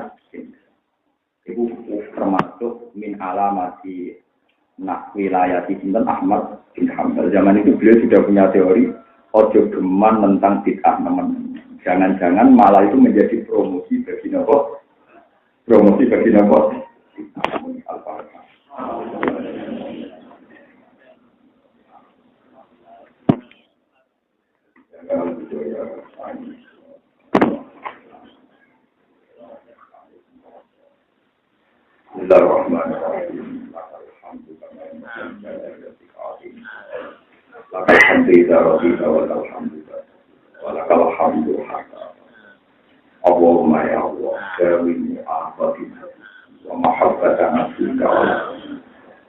Speaker 1: Itu termasuk min alamati nak wilayah di Sinten Ahmad bin Hanbal. Zaman itu beliau sudah punya teori ojo geman tentang bid'ah teman. Jangan-jangan malah itu menjadi promosi bagi nopo. Promosi bagi nopo. Al-Fatihah. Bismillahirrahmanirrahim. Lakal hamdu idza radita wa lakal hamdu wa lakal hamdu hatta. Allahumma ya Allah, kawin mu'afatina wa mahabbatana fika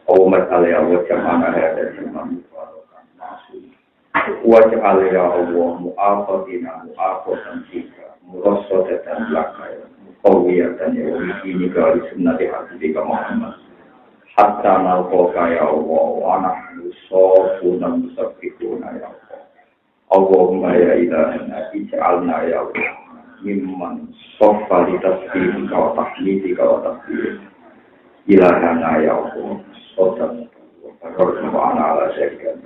Speaker 1: wa mas'al ya Allah jama'ana hada jama'an mubarakkan masuk waj'al ya Allah mu'afatina mu'afatan fika murasadatan laka ya muqawiyatan ya ini kali sunnati hadika Muhammad hatta nalqaka ya Allah wa nahnu safuna musabbihuna ya Allah Allahumma ya ilahana ij'alna ya Allah mimman sofa di tasbih kau tahmidi kau tasbih ilahana ya Allah sodan wa ana ala syarikat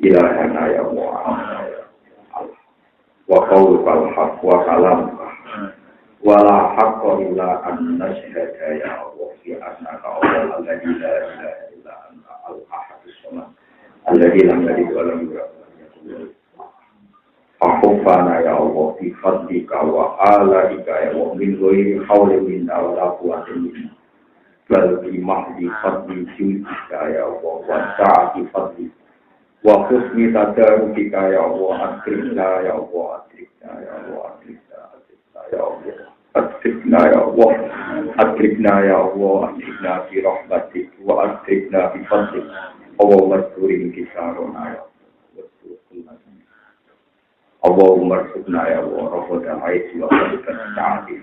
Speaker 1: ilahana ya Allah wa qawlukal haq wa kalamuka wa la haqqa illa an nashhada ya Allah fi annaka Allah alladhi la ilaha illa anta al-ahadus samad alladhi lam yalid wa lam yulad Akhufana ya Allah bi fadlika wa alaika ya Allah min ghairi hawli minna wa la quwwata minna bal bi mahdi fadli judika ya Allah wa sa'ati fadli wa husni tadarruka ya Allah akrikna ya Allah akrikna ya Allah akrikna ya Allah akrikna ya Allah akrikna ya Allah akrikna bi rahmatik wa akrikna bi fadlik Allahumma turin kisarona ya Allahumma subhana ya Allah rabbana aiti wa ta'ati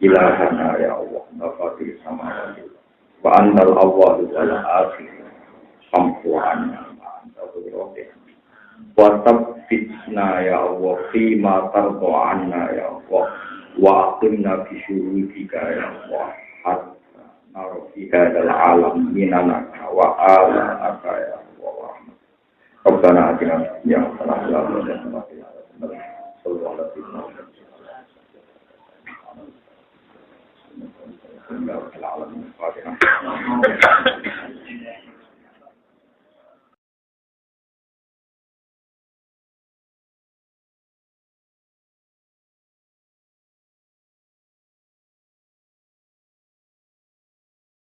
Speaker 1: ilahana ya Allah nafatir samawati wa antal awwal wal akhir sampuana anta berobeh wa tabbitna ya Allah fima tardo anna ya Allah wa aqimna bi syurudika ya Allah hatta naro fi hadal alam minanaka wa alaka ya Allah Rabbana atina ya Allah ya Allah sallallahu alaihi wasallam